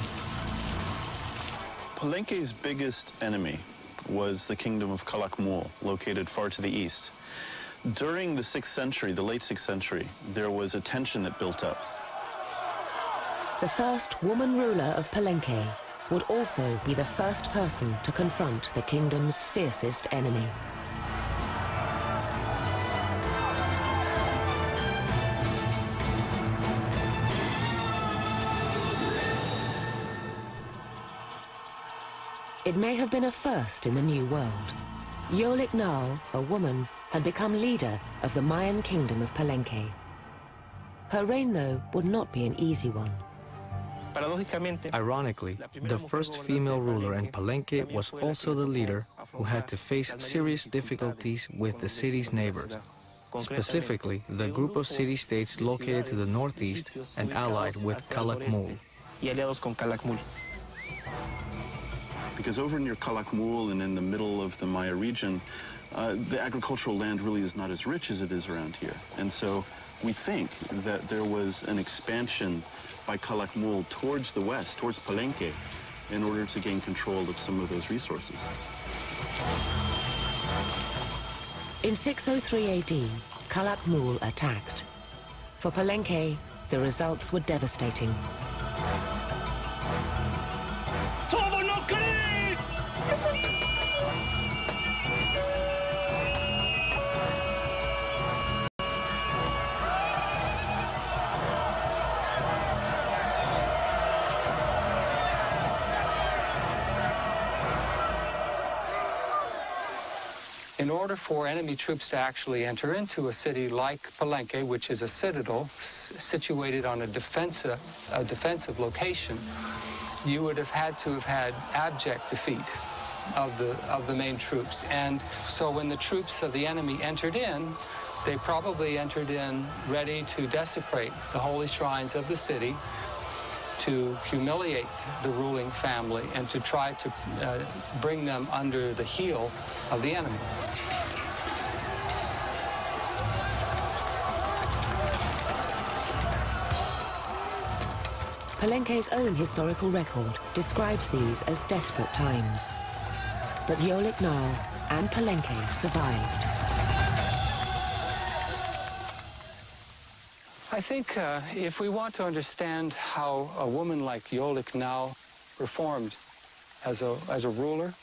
Palenque's biggest enemy was the kingdom of Calakmul, located far to the east. During the 6th century, the late 6th century, there was a tension that built up. The first woman ruler of Palenque would also be the first person to confront the kingdom's fiercest enemy. It may have been a first in the New World. Yolik Nal, a woman, had become leader of the Mayan kingdom of Palenque. Her reign, though, would not be an easy one. Ironically, the first female ruler in Palenque was also the leader who had to face serious difficulties with the city's neighbors, specifically the group of city-states located to the northeast and allied with Calakmul. Because over near Calakmul and in the middle of the Maya region, the agricultural land really is not as rich as it is around here. And so we think that there was an expansion by Calakmul towards the west, towards Palenque, in order to gain control of some of those resources. In 603 AD, Calakmul attacked. For Palenque, the results were devastating. In order for enemy troops to actually enter into a city like Palenque, which is a citadel situated on a defensive location, you would have had abject defeat of the main troops. And so when the troops of the enemy entered in, they probably entered in ready to desecrate the holy shrines of the city, to humiliate the ruling family, and to try to bring them under the heel of the enemy. Palenque's own historical record describes these as desperate times. But Yolik Nal and Palenque survived. I think if we want to understand how a woman like Yolik Nal performed as a ruler,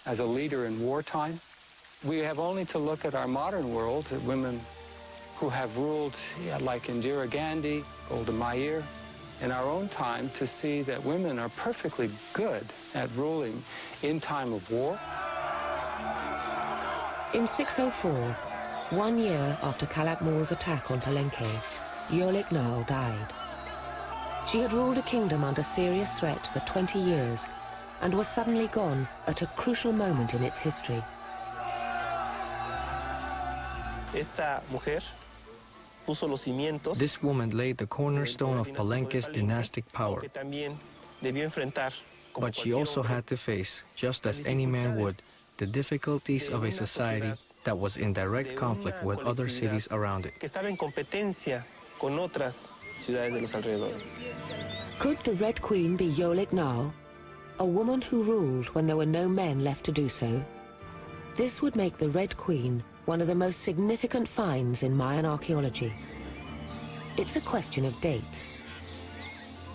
as a leader in wartime, we have only to look at our modern world, at women who have ruled like Indira Gandhi, Golda Meir, in our own time, to see that women are perfectly good at ruling in time of war. In 604, 1 year after Calakmul's attack on Palenque, Yolik Nal died. She had ruled a kingdom under serious threat for 20 years and was suddenly gone at a crucial moment in its history. This woman laid the cornerstone of Palenque's dynastic power. But she also had to face, just as any man would, the difficulties of a society that was in direct conflict with other cities around it. Could the Red Queen be Yolik Nal, a woman who ruled when there were no men left to do so? This would make the Red Queen one of the most significant finds in Mayan archaeology. It's a question of dates.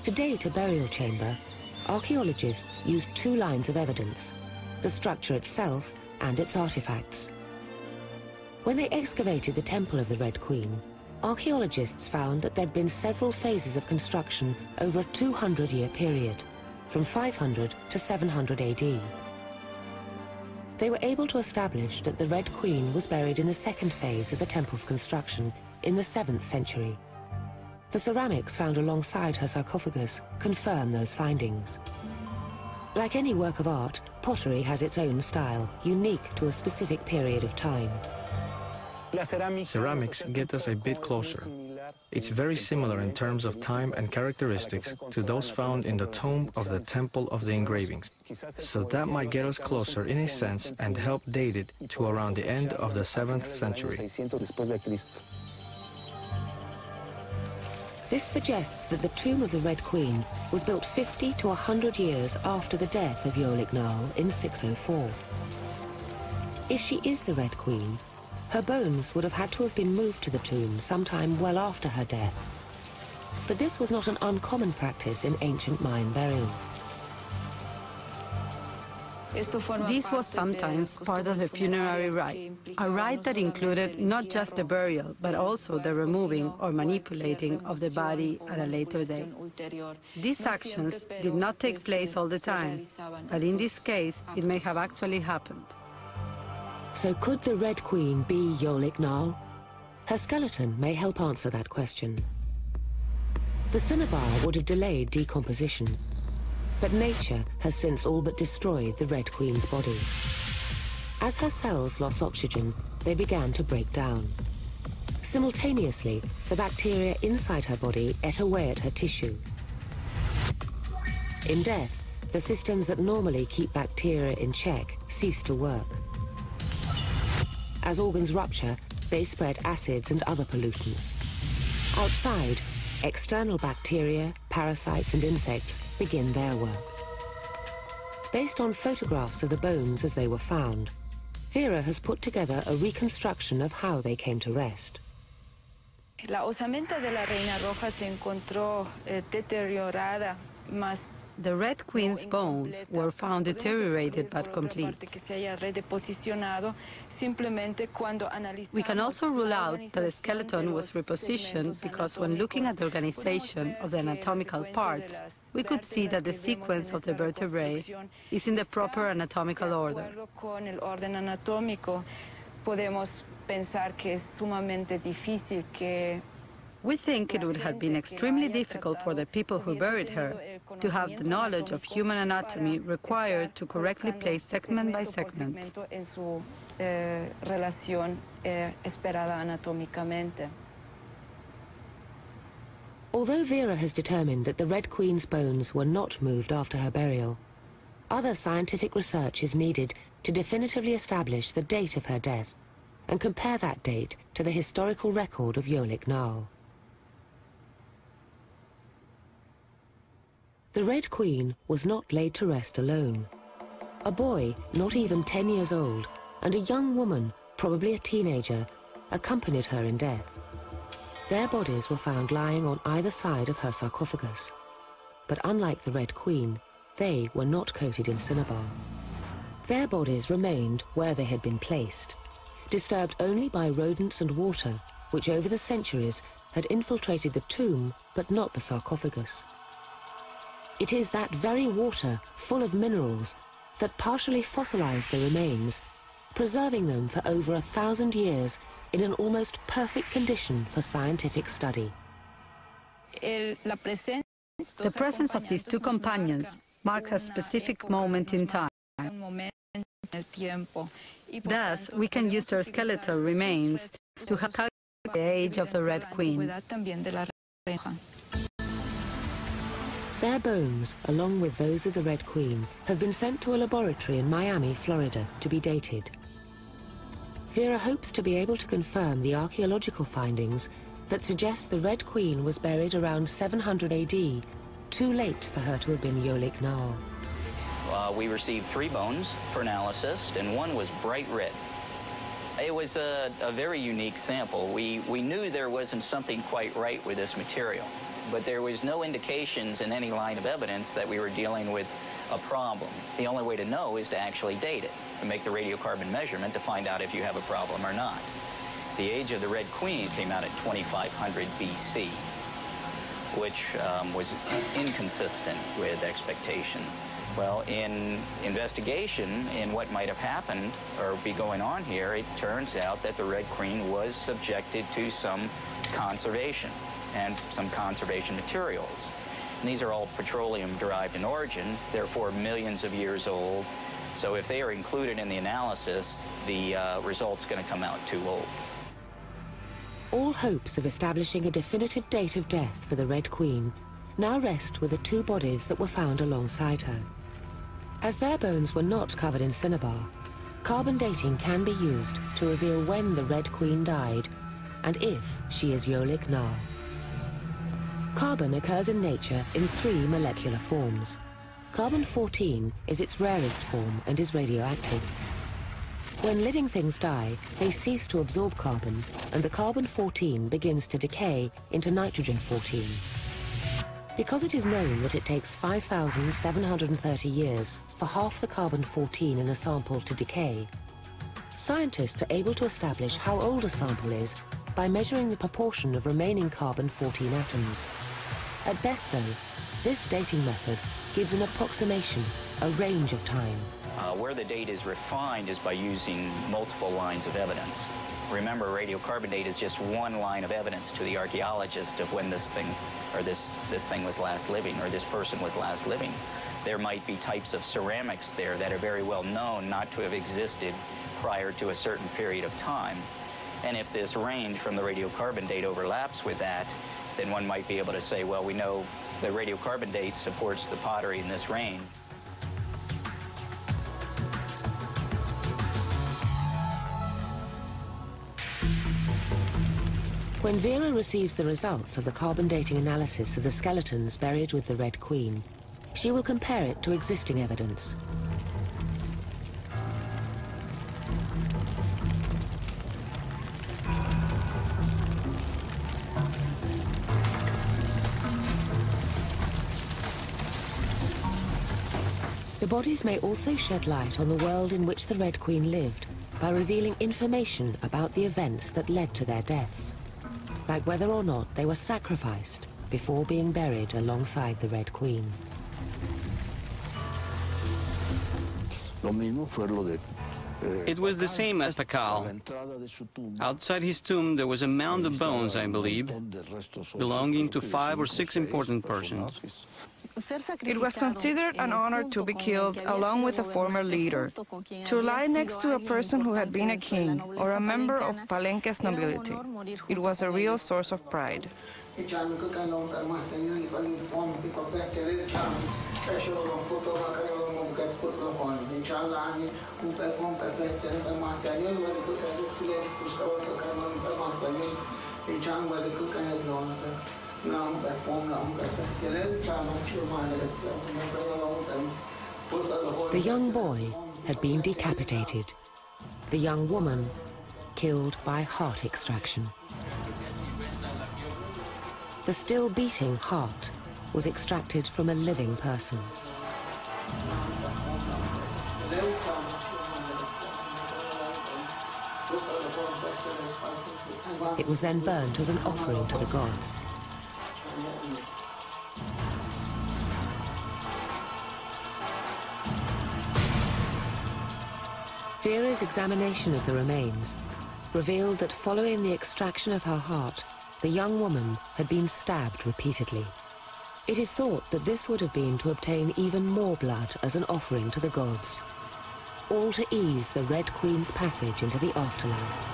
To date a burial chamber, archaeologists used 2 lines of evidence: the structure itself and its artifacts. When they excavated the Temple of the Red Queen, archaeologists found that there'd been several phases of construction over a 200-year period, from 500 to 700 AD. They were able to establish that the Red Queen was buried in the second phase of the temple's construction in the 7th century. The ceramics found alongside her sarcophagus confirm those findings. Like any work of art, pottery has its own style, unique to a specific period of time. Ceramics get us a bit closer. It's very similar in terms of time and characteristics to those found in the tomb of the Temple of the Engravings. So that might get us closer in a sense and help date it to around the end of the 7th century. This suggests that the tomb of the Red Queen was built 50 to 100 years after the death of Yolik Nal in 604. If she is the Red Queen, her bones would have had to have been moved to the tomb sometime well after her death. But this was not an uncommon practice in ancient Mayan burials. This was sometimes part of the funerary rite, a rite that included not just the burial, but also the removing or manipulating of the body at a later date. These actions did not take place all the time, but in this case, it may have actually happened. So could the Red Queen be Yolik Nal? Her skeleton may help answer that question. The cinnabar would have delayed decomposition, but nature has since all but destroyed the Red Queen's body. As her cells lost oxygen, they began to break down. Simultaneously, the bacteria inside her body ate away at her tissue. In death, the systems that normally keep bacteria in check cease to work. As organs rupture, they spread acids and other pollutants. Outside, external bacteria, parasites and insects begin their work. Based on photographs of the bones as they were found, Vera has put together a reconstruction of how they came to rest. La osamenta de la Reina Roja se encontró deteriorada, más the Red Queen's bones were found deteriorated but complete. We can also rule out that the skeleton was repositioned because when looking at the organization of the anatomical parts, we could see that the sequence of the vertebrae is in the proper anatomical order. We think it would have been extremely difficult for the people who buried her to have the knowledge of human anatomy required to correctly place segment by segment. Although Vera has determined that the Red Queen's bones were not moved after her burial, other scientific research is needed to definitively establish the date of her death and compare that date to the historical record of Yolik Nal. The Red Queen was not laid to rest alone. A boy, not even 10 years old, and a young woman, probably a teenager, accompanied her in death. Their bodies were found lying on either side of her sarcophagus. But unlike the Red Queen, they were not coated in cinnabar. Their bodies remained where they had been placed, disturbed only by rodents and water, which over the centuries had infiltrated the tomb, but not the sarcophagus. It is that very water, full of minerals, that partially fossilized the remains, preserving them for over 1,000 years in an almost perfect condition for scientific study. The presence of these two companions marks a specific moment in time. Thus, we can use their skeletal remains to calculate the age of the Red Queen. Their bones, along with those of the Red Queen, have been sent to a laboratory in Miami, Florida, to be dated. Vera hopes to be able to confirm the archaeological findings that suggest the Red Queen was buried around 700 AD, too late for her to have been Yolik Nal. We received 3 bones for analysis, and one was bright red. It was a very unique sample. We knew there wasn't something quite right with this material, but there was no indications in any line of evidence that we were dealing with a problem. The only way to know is to actually date it and make the radiocarbon measurement to find out if you have a problem or not. The age of the Red Queen came out at 2500 BC, which was inconsistent with expectation. Well, in investigation in what might have happened or be going on here, it turns out that the Red Queen was subjected to some conservation and some conservation materials. And these are all petroleum-derived in origin, therefore millions of years old. So if they are included in the analysis, the result's going to come out too old. All hopes of establishing a definitive date of death for the Red Queen now rest with the 2 bodies that were found alongside her. As their bones were not covered in cinnabar, carbon dating can be used to reveal when the Red Queen died and if she is Yolik Nal. Carbon occurs in nature in 3 molecular forms. Carbon-14 is its rarest form and is radioactive. When living things die, they cease to absorb carbon, and the carbon-14 begins to decay into nitrogen-14. Because it is known that it takes 5,730 years for half the carbon-14 in a sample to decay, scientists are able to establish how old a sample is by measuring the proportion of remaining carbon-14 atoms. At best, though, this dating method gives an approximation, a range of time. Where the date is refined is by using multiple lines of evidence. Remember, radiocarbon date is just one line of evidence to the archaeologist of when this thing, or this thing was last living, or this person was last living. There might be types of ceramics there that are very well known not to have existed prior to a certain period of time. And if this range from the radiocarbon date overlaps with that, then one might be able to say, well, we know the radiocarbon date supports the pottery in this range. When Vera receives the results of the carbon dating analysis of the skeletons buried with the Red Queen, she will compare it to existing evidence. The bodies may also shed light on the world in which the Red Queen lived by revealing information about the events that led to their deaths, like whether or not they were sacrificed before being buried alongside the Red Queen. It was the same as Pakal. Outside his tomb there was a mound of bones, I believe, belonging to 5 or 6 important persons. It was considered an honor to be killed along with a former leader, to lie next to a person who had been a king or a member of Palenque's nobility. It was a real source of pride. The young boy had been decapitated. The young woman killed by heart extraction. The still beating heart was extracted from a living person. It was then burnt as an offering to the gods. Vera's examination of the remains revealed that following the extraction of her heart, the young woman had been stabbed repeatedly. It is thought that this would have been to obtain even more blood as an offering to the gods, all to ease the Red Queen's passage into the afterlife.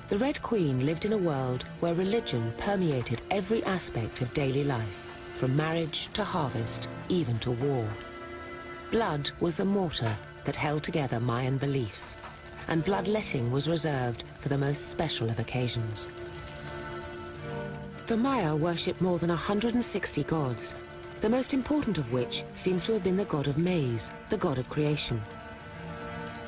The Red Queen lived in a world where religion permeated every aspect of daily life, from marriage to harvest, even to war. Blood was the mortar that held together Mayan beliefs, and bloodletting was reserved for the most special of occasions. The Maya worshipped more than 160 gods, the most important of which seems to have been the god of maize, the god of creation.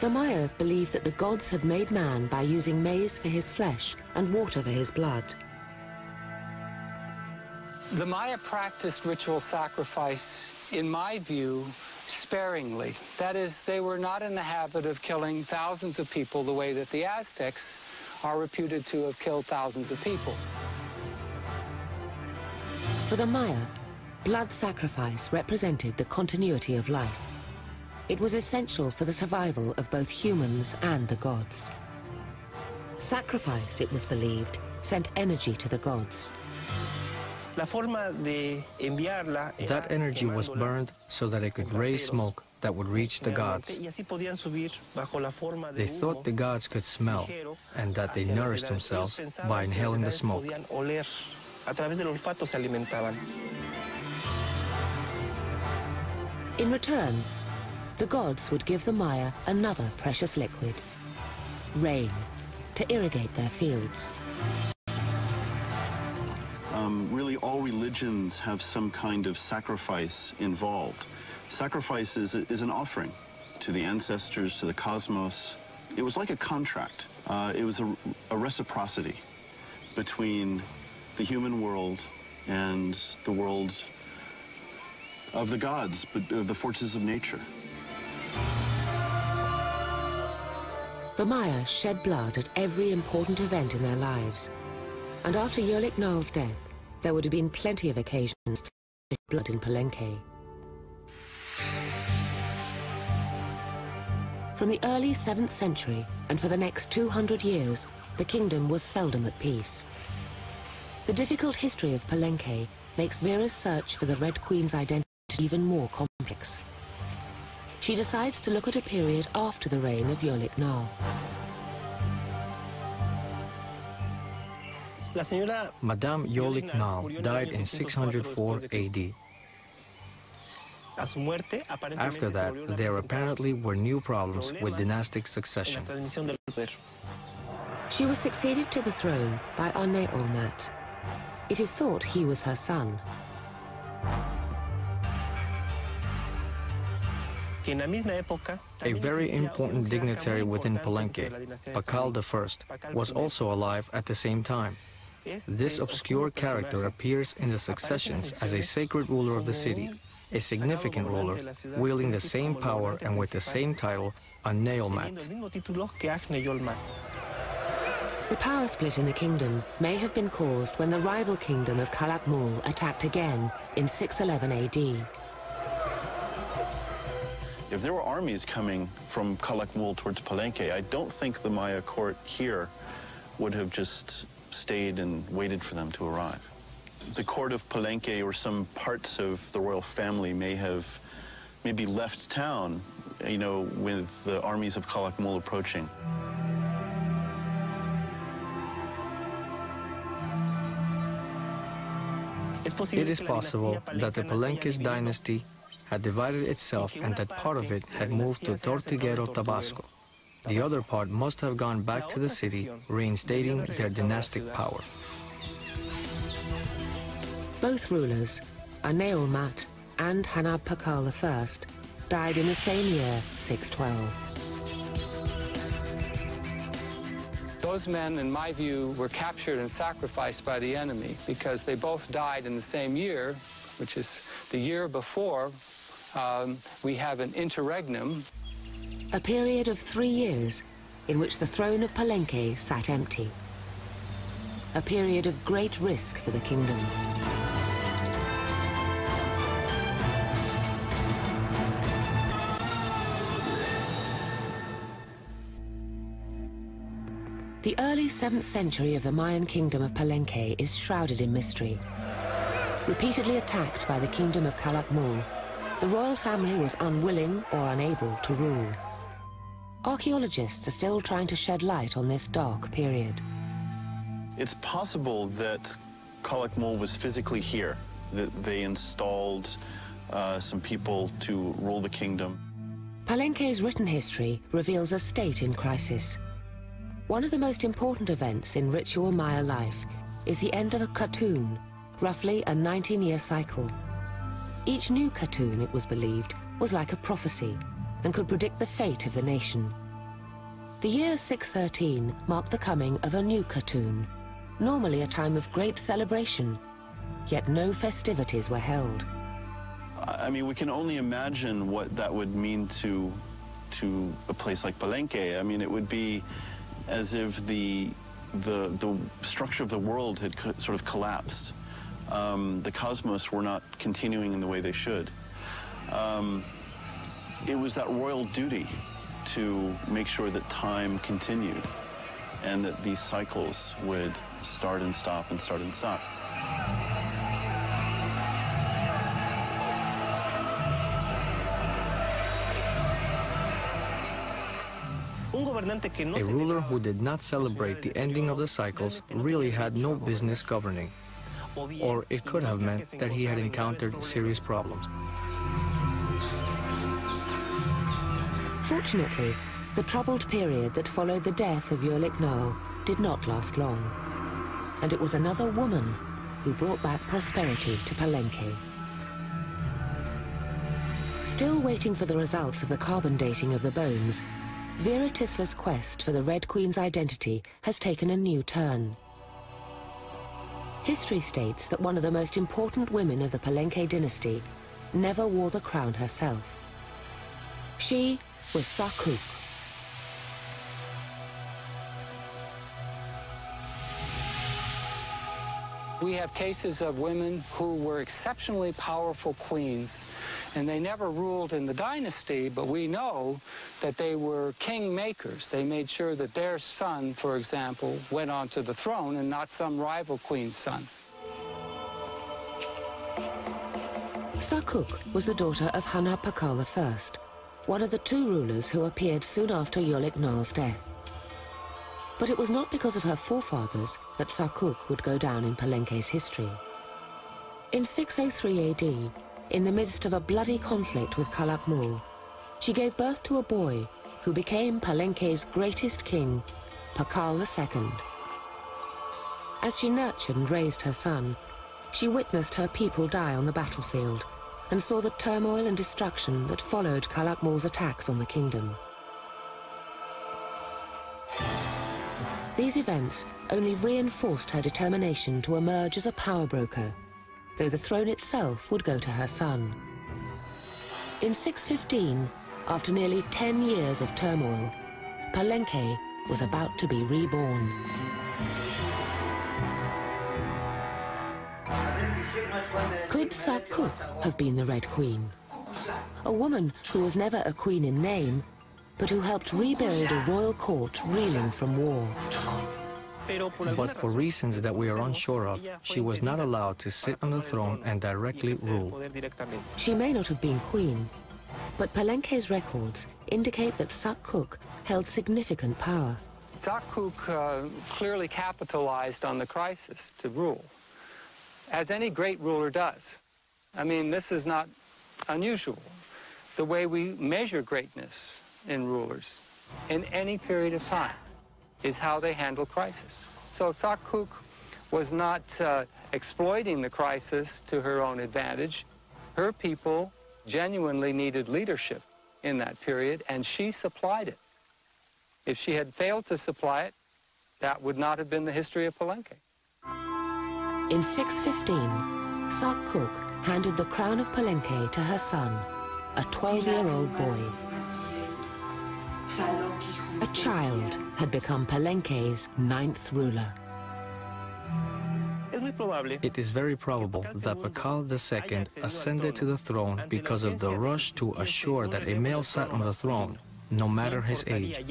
The Maya believed that the gods had made man by using maize for his flesh and water for his blood. The Maya practiced ritual sacrifice, in my view, sparingly. That is, they were not in the habit of killing thousands of people the way that the Aztecs are reputed to have killed thousands of people. For the Maya, blood sacrifice represented the continuity of life. It was essential for the survival of both humans and the gods. Sacrifice, it was believed, sent energy to the gods. That energy was burned so that it could raise smoke that would reach the gods. They thought the gods could smell, and that they nourished themselves by inhaling the smoke. In return, the gods would give the Maya another precious liquid, rain, to irrigate their fields. Really, all religions have some kind of sacrifice involved. Sacrifice is an offering to the ancestors, to the cosmos. It was like a contract. It was a reciprocity. between the human world and the worlds of the gods, of the forces of nature. The Maya shed blood at every important event in their lives. And after Yerlik Naal's death, there would have been plenty of occasions to shed blood in Palenque. From the early 7th century and for the next 200 years, the kingdom was seldom at peace. The difficult history of Palenque makes Vera's search for the Red Queen's identity even more complex. She decides to look at a period after the reign of Yerlik Naal. Madame Yerlik Naal died in 604 AD. After that, there apparently were new problems with dynastic succession. She was succeeded to the throne by Arne Olmat. It is thought he was her son. A very important dignitary within Palenque, Pakal I, was also alive at the same time. This obscure character appears in the successions as a sacred ruler of the city, a significant ruler, wielding the same power and with the same title, Arne Olmat. The power split in the kingdom may have been caused when the rival kingdom of Calakmul attacked again in 611 AD. If there were armies coming from Calakmul towards Palenque, I don't think the Maya court here would have just stayed and waited for them to arrive. The court of Palenque or some parts of the royal family may have maybe left town, you know, with the armies of Calakmul approaching. It is possible that the Palenque's dynasty had divided itself and that part of it had moved to Tortuguero, Tabasco. The other part must have gone back to the city, reinstating their dynastic power. Both rulers, Arne Olmat and Hanab Pakal I, died in the same year, 612. Those men, in my view, were captured and sacrificed by the enemy because they both died in the same year, which is the year before we have an interregnum. A period of 3 years in which the throne of Palenque sat empty. A period of great risk for the kingdom. The early 7th century of the Mayan kingdom of Palenque is shrouded in mystery. Repeatedly attacked by the kingdom of Calakmul, the royal family was unwilling or unable to rule. Archaeologists are still trying to shed light on this dark period. It's possible that Calakmul was physically here, that they installed some people to rule the kingdom. Palenque's written history reveals a state in crisis. One of the most important events in ritual Maya life is the end of a Katun, roughly a 19-year cycle. Each new Katun, it was believed, was like a prophecy and could predict the fate of the nation. The year 613 marked the coming of a new Katun, normally a time of great celebration, yet no festivities were held. I mean, we can only imagine what that would mean to a place like Palenque. I mean, it would be as if the structure of the world had sort of collapsed. The cosmos were not continuing in the way they should. It was that royal duty to make sure that time continued and that these cycles would start and stop and start and stop. A ruler who did not celebrate the ending of the cycles really had no business governing, or it could have meant that he had encountered serious problems. Fortunately, the troubled period that followed the death of Yerlik Naal did not last long, and it was another woman who brought back prosperity to Palenque. Still waiting for the results of the carbon dating of the bones, Vera Tisla's quest for the Red Queen's identity has taken a new turn. History states that one of the most important women of the Palenque dynasty never wore the crown herself. She was Sakuk. We have cases of women who were exceptionally powerful queens, and they never ruled in the dynasty, but we know that they were king makers. They made sure that their son, for example, went onto the throne and not some rival queen's son. Sakuk was the daughter of Hana Pakal I, one of the two rulers who appeared soon after Yolik Nal's death. But it was not because of her forefathers that Sakuk would go down in Palenque's history. In 603 AD, in the midst of a bloody conflict with Calakmul, she gave birth to a boy who became Palenque's greatest king, Pakal II. As she nurtured and raised her son, she witnessed her people die on the battlefield and saw the turmoil and destruction that followed Calakmul's attacks on the kingdom. These events only reinforced her determination to emerge as a power broker, though the throne itself would go to her son. In 615, after nearly 10 years of turmoil, Palenque was about to be reborn. Could Sakuk have been the Red Queen? A woman who was never a queen in name, but who helped rebuild a royal court reeling from war. But for reasons that we are unsure of, she was not allowed to sit on the throne and directly rule. She may not have been queen, but Palenque's records indicate that Sakuk held significant power. Sakuk clearly capitalized on the crisis to rule, as any great ruler does. I mean, this is not unusual. The way we measure greatness in rulers in any period of time is how they handle crisis. So Sakuk was not exploiting the crisis to her own advantage. Her people genuinely needed leadership in that period, and she supplied it. If she had failed to supply it, that would not have been the history of Palenque. In 615, Sakuk handed the crown of Palenque to her son, a 12-year-old boy. A child had become Palenque's 9th ruler. It is very probable that Pakal II ascended to the throne because of the rush to assure that a male sat on the throne, no matter his age.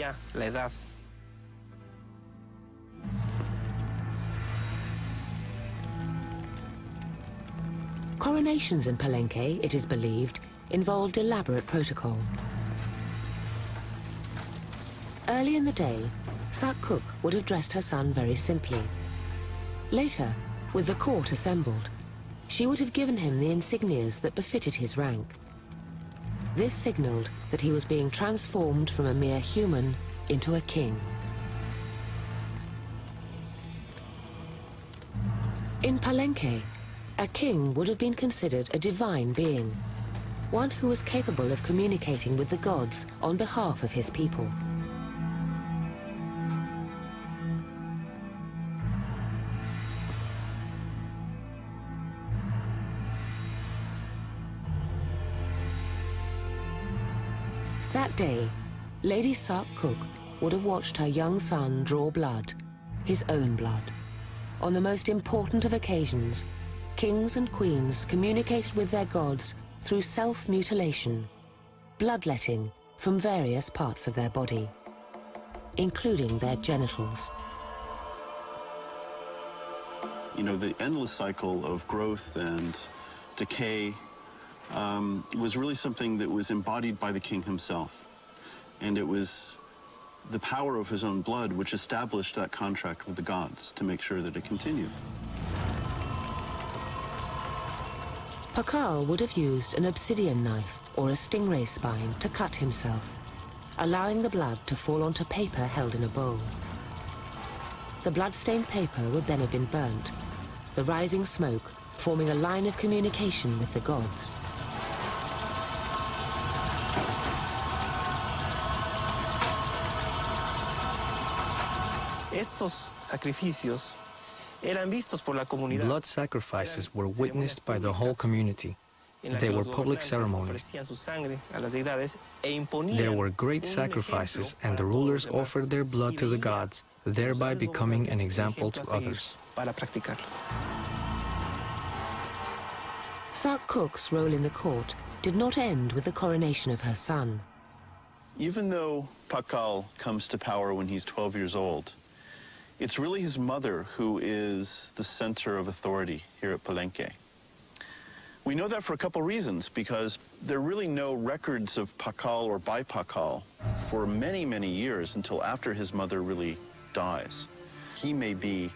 Coronations in Palenque, it is believed, involved elaborate protocol. Early in the day, Sakuk would have dressed her son very simply. Later, with the court assembled, she would have given him the insignias that befitted his rank. This signaled that he was being transformed from a mere human into a king. In Palenque, a king would have been considered a divine being, one who was capable of communicating with the gods on behalf of his people. That day, Lady Sakuk would have watched her young son draw blood, his own blood. On the most important of occasions, kings and queens communicated with their gods through self-mutilation, bloodletting from various parts of their body, including their genitals. You know, the endless cycle of growth and decay was really something that was embodied by the king himself. And it was the power of his own blood which established that contract with the gods to make sure that it continued. Pakal would have used an obsidian knife or a stingray spine to cut himself, allowing the blood to fall onto paper held in a bowl. The blood-stained paper would then have been burnt, the rising smoke forming a line of communication with the gods. Estos sacrificios Blood sacrifices were witnessed by the whole community. They were public ceremonies. There were great sacrifices, and the rulers offered their blood to the gods, thereby becoming an example to others. Sakuk's role in the court did not end with the coronation of her son. Even though Pakal comes to power when he's 12 years old, it's really his mother who is the center of authority here at Palenque. We know that for a couple reasons, because there are really no records of Pakal or by Pakal for many, many years until after his mother really dies. He may be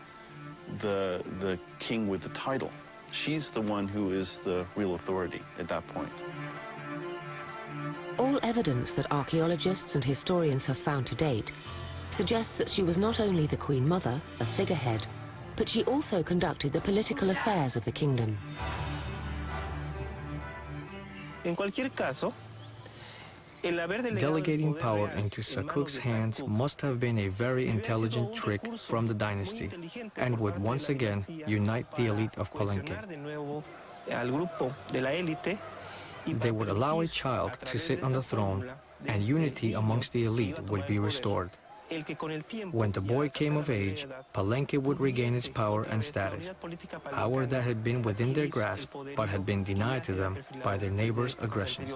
the king with the title. She's the one who is the real authority at that point. All evidence that archaeologists and historians have found to date suggests that she was not only the Queen Mother, a figurehead, but she also conducted the political affairs of the kingdom. Delegating power into Sakuk's hands must have been a very intelligent trick from the dynasty, and would once again unite the elite of Palenque. They would allow a child to sit on the throne, and unity amongst the elite would be restored. When the boy came of age, Palenque would regain its power and status, power that had been within their grasp but had been denied to them by their neighbors' aggressions.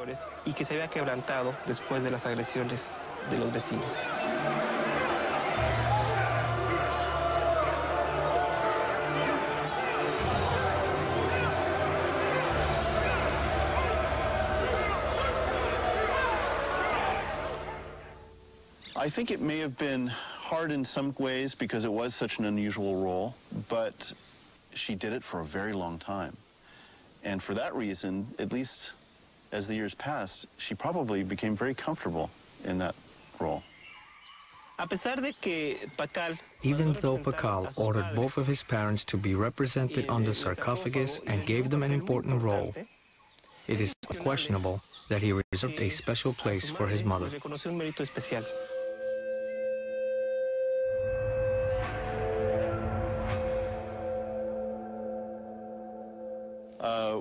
I think it may have been hard in some ways because it was such an unusual role, but she did it for a very long time. And for that reason, at least as the years passed, she probably became very comfortable in that role. Even though Pakal ordered both of his parents to be represented on the sarcophagus and gave them an important role, it is questionable that he reserved a special place for his mother.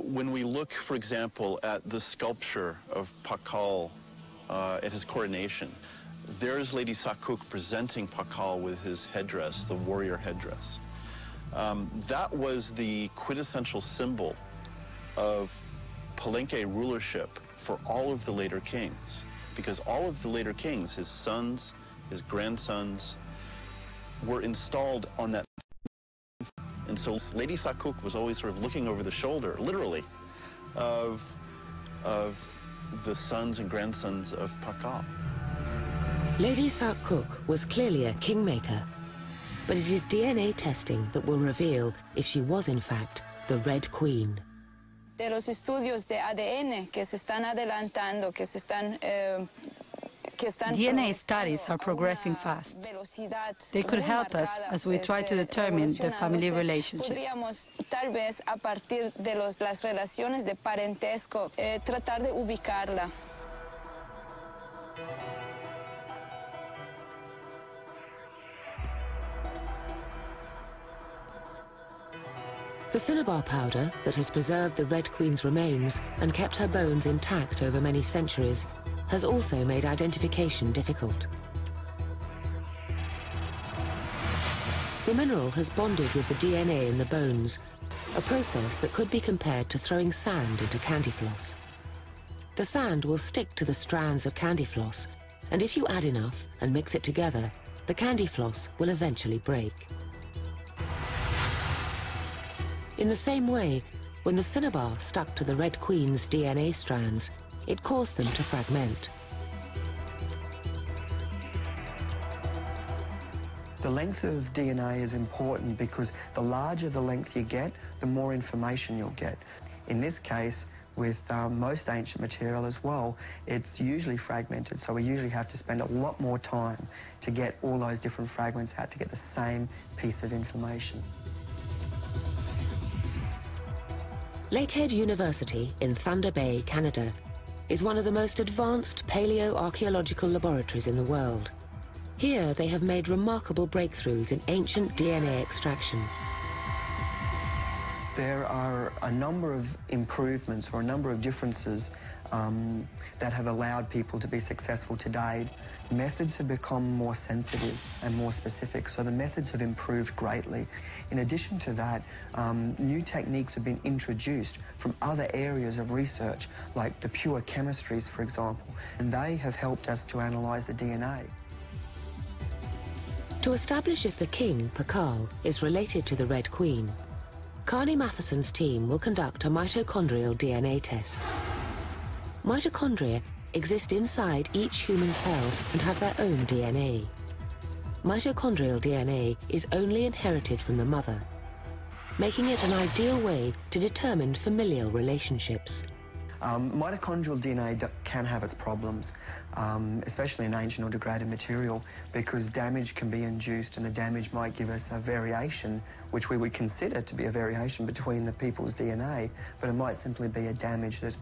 When we look, for example, at the sculpture of Pakal at his coronation, there's Lady Sakuk presenting Pakal with his headdress, the warrior headdress. That was the quintessential symbol of Palenque rulership for all of the later kings, because all of the later kings, his sons, his grandsons, were installed on that. And so Lady Sakuk was always sort of looking over the shoulder, literally, of the sons and grandsons of Pakal. Lady Sakuk was clearly a kingmaker, but it is DNA testing that will reveal if she was in fact the Red Queen. De los estudios de ADN que se están adelantando, que se están DNA studies are progressing fast. They could help us as we try to determine the family relationship. Podríamos, tal vez, a partir de las relaciones de parentesco, tratar de ubicarla. The cinnabar powder that has preserved the Red Queen's remains and kept her bones intact over many centuries has also made identification difficult. The mineral has bonded with the DNA in the bones, a process that could be compared to throwing sand into candy floss. The sand will stick to the strands of candy floss, and if you add enough and mix it together, the candy floss will eventually break. In the same way, when the cinnabar stuck to the Red Queen's DNA strands, it caused them to fragment. The length of DNA is important because the larger the length you get, the more information you'll get. In this case, with most ancient material as well, it's usually fragmented, so we usually have to spend a lot more time to get all those different fragments out to get the same piece of information. Lakehead University in Thunder Bay, Canada, is one of the most advanced paleoarchaeological laboratories in the world. Here they have made remarkable breakthroughs in ancient DNA extraction. There are a number of improvements or a number of differences that have allowed people to be successful today. Methods have become more sensitive and more specific, so the methods have improved greatly. In addition to that, new techniques have been introduced from other areas of research, like the pure chemistries, for example, and they have helped us to analyse the DNA. To establish if the king, Pakal, is related to the Red Queen, Carney Matheson's team will conduct a mitochondrial DNA test. Mitochondria exist inside each human cell and have their own DNA. Mitochondrial DNA is only inherited from the mother, making it an ideal way to determine familial relationships. Mitochondrial DNA can have its problems, especially in ancient or degraded material, because damage can be induced, and the damage might give us a variation, which we would consider to be a variation between the people's DNA, but it might simply be a damage that's